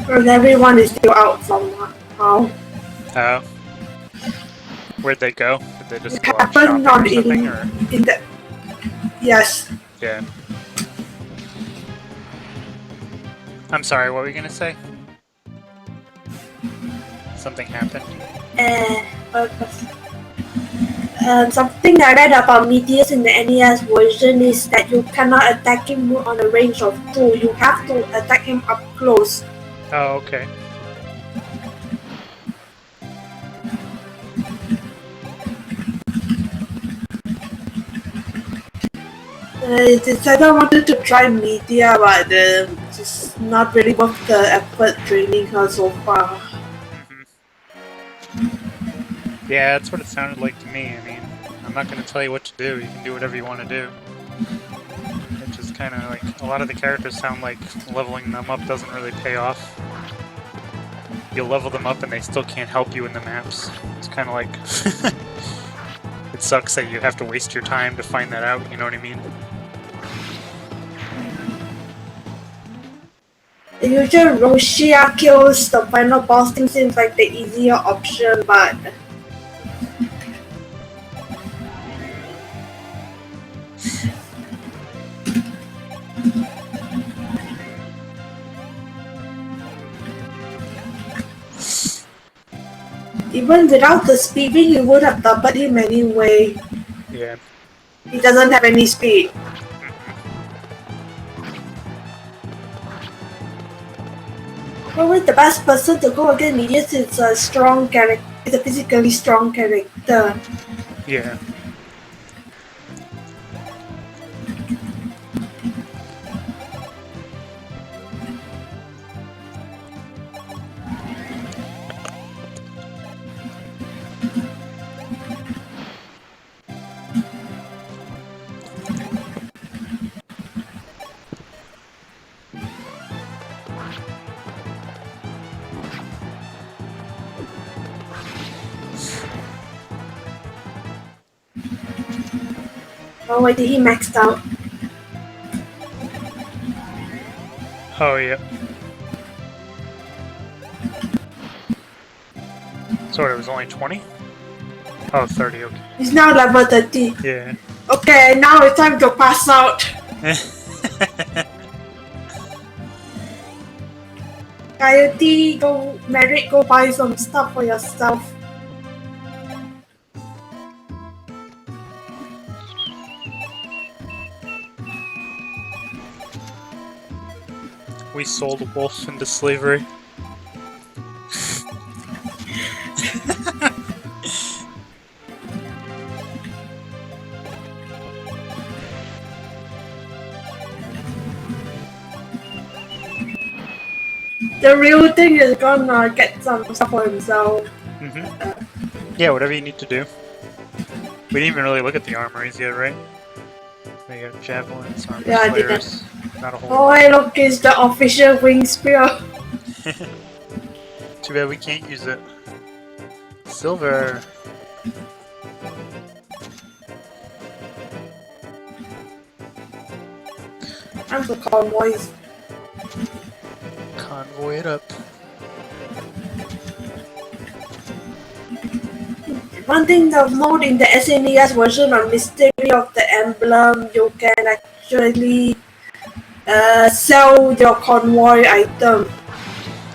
And everyone is still out somehow. Oh. Where'd they go? Did they just It go out happened shopping or something? in the... Yes. Yeah. I'm sorry, what were you gonna say? Something happened? Something I read about Meteors in the NES version is that you cannot attack him on a range of 2. You have to attack him up close. Oh, okay. I wanted to try Meteor, but it's not really worth the effort training her so far. Yeah, that's what it sounded like to me. I mean, I'm not going to tell you what to do. You can do whatever you want to do. It's just kind of like, a lot of the characters sound like leveling them up doesn't really pay off. You'll level them up and they still can't help you in the maps. It's kind of like... it sucks that you have to waste your time to find that out, you know what I mean? The usual Roshea kills the final boss thing seems like the easier option, but... Even without the speeding, you would have doubled him anyway. Yeah. He doesn't have any speed. Probably the best person to go against Meteors is a strong character. It's a physically strong character. Yeah. Oh, wait, did he maxed out? Oh, yeah. Sorry, it was only 20? Oh, 30, okay. He's now level 30. Yeah. Okay, now it's time to pass out. Coyote, go, Merric, go buy some stuff for yourself. We sold wolf into slavery. The real thing is gonna get some stuff for himself. Yeah, whatever you need to do. We didn't even really look at the armories yet, right? They got javelins, armor Yeah, I slayers. Not a whole Oh, lot. hey, look, it's the official wing spear. Too bad we can't use it. Silver. I'm the convoys. Convoy it up. One thing to note in the SNES version of Mystery of the Emblem, you can actually sell your convoy item.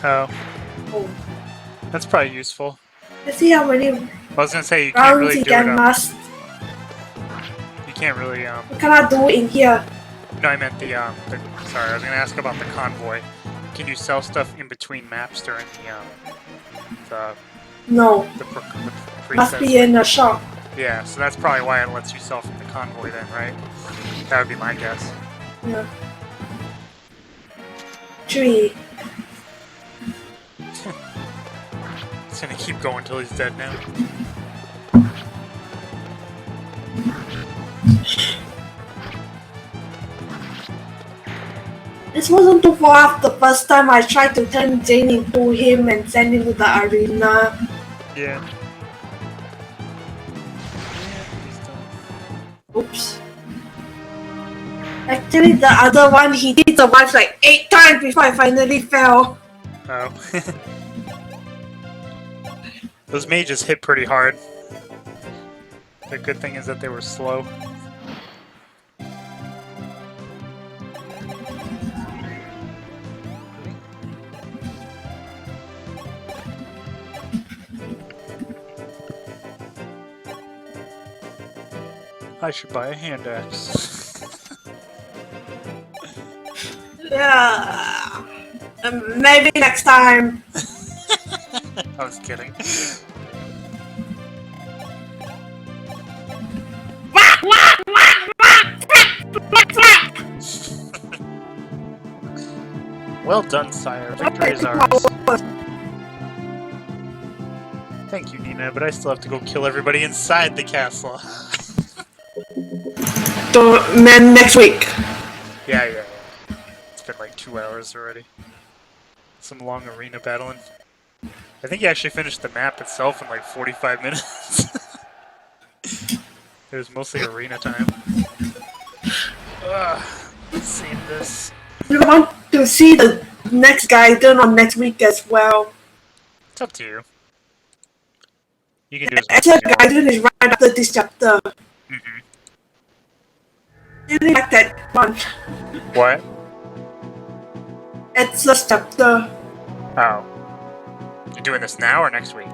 Oh. Oh. That's probably useful. Let's see how many I was gonna say, you can't rounds really he do it can last. You can't really, You cannot do it in here. No, I meant sorry, I was gonna ask about the convoy. Can you sell stuff in between maps during the No, must be in a shop. Yeah, so that's probably why it lets you sell from the convoy then, right? That would be my guess. Yeah. 3. It's gonna keep going until he's dead now. This wasn't too far off the first time I tried to turn Xane into him and send him to the arena. Yeah. Oops. Actually, the other one, he did survive like 8 times before I finally fell. Oh. Those mages hit pretty hard. The good thing is that they were slow. I should buy a hand axe. Yeah. Maybe next time. I was kidding. Well done, sire. Victory is ours. Thank you, Nina, but I still have to go kill everybody inside the castle. So, man, next week. Yeah. It's been like 2 hours already. Some long arena battling. I think he actually finished the map itself in like 45 minutes. It was mostly arena time. Save this. You want to see the next guidance on next week as well. It's up to you. You can do as much Actually, as you want. guidance is right after this chapter. I really like that one. What? It's the chapter. Oh. You're doing this now or next week?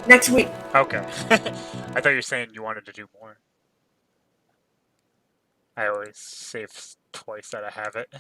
Next week. Okay. I thought you were saying you wanted to do more. I always save twice out of habit.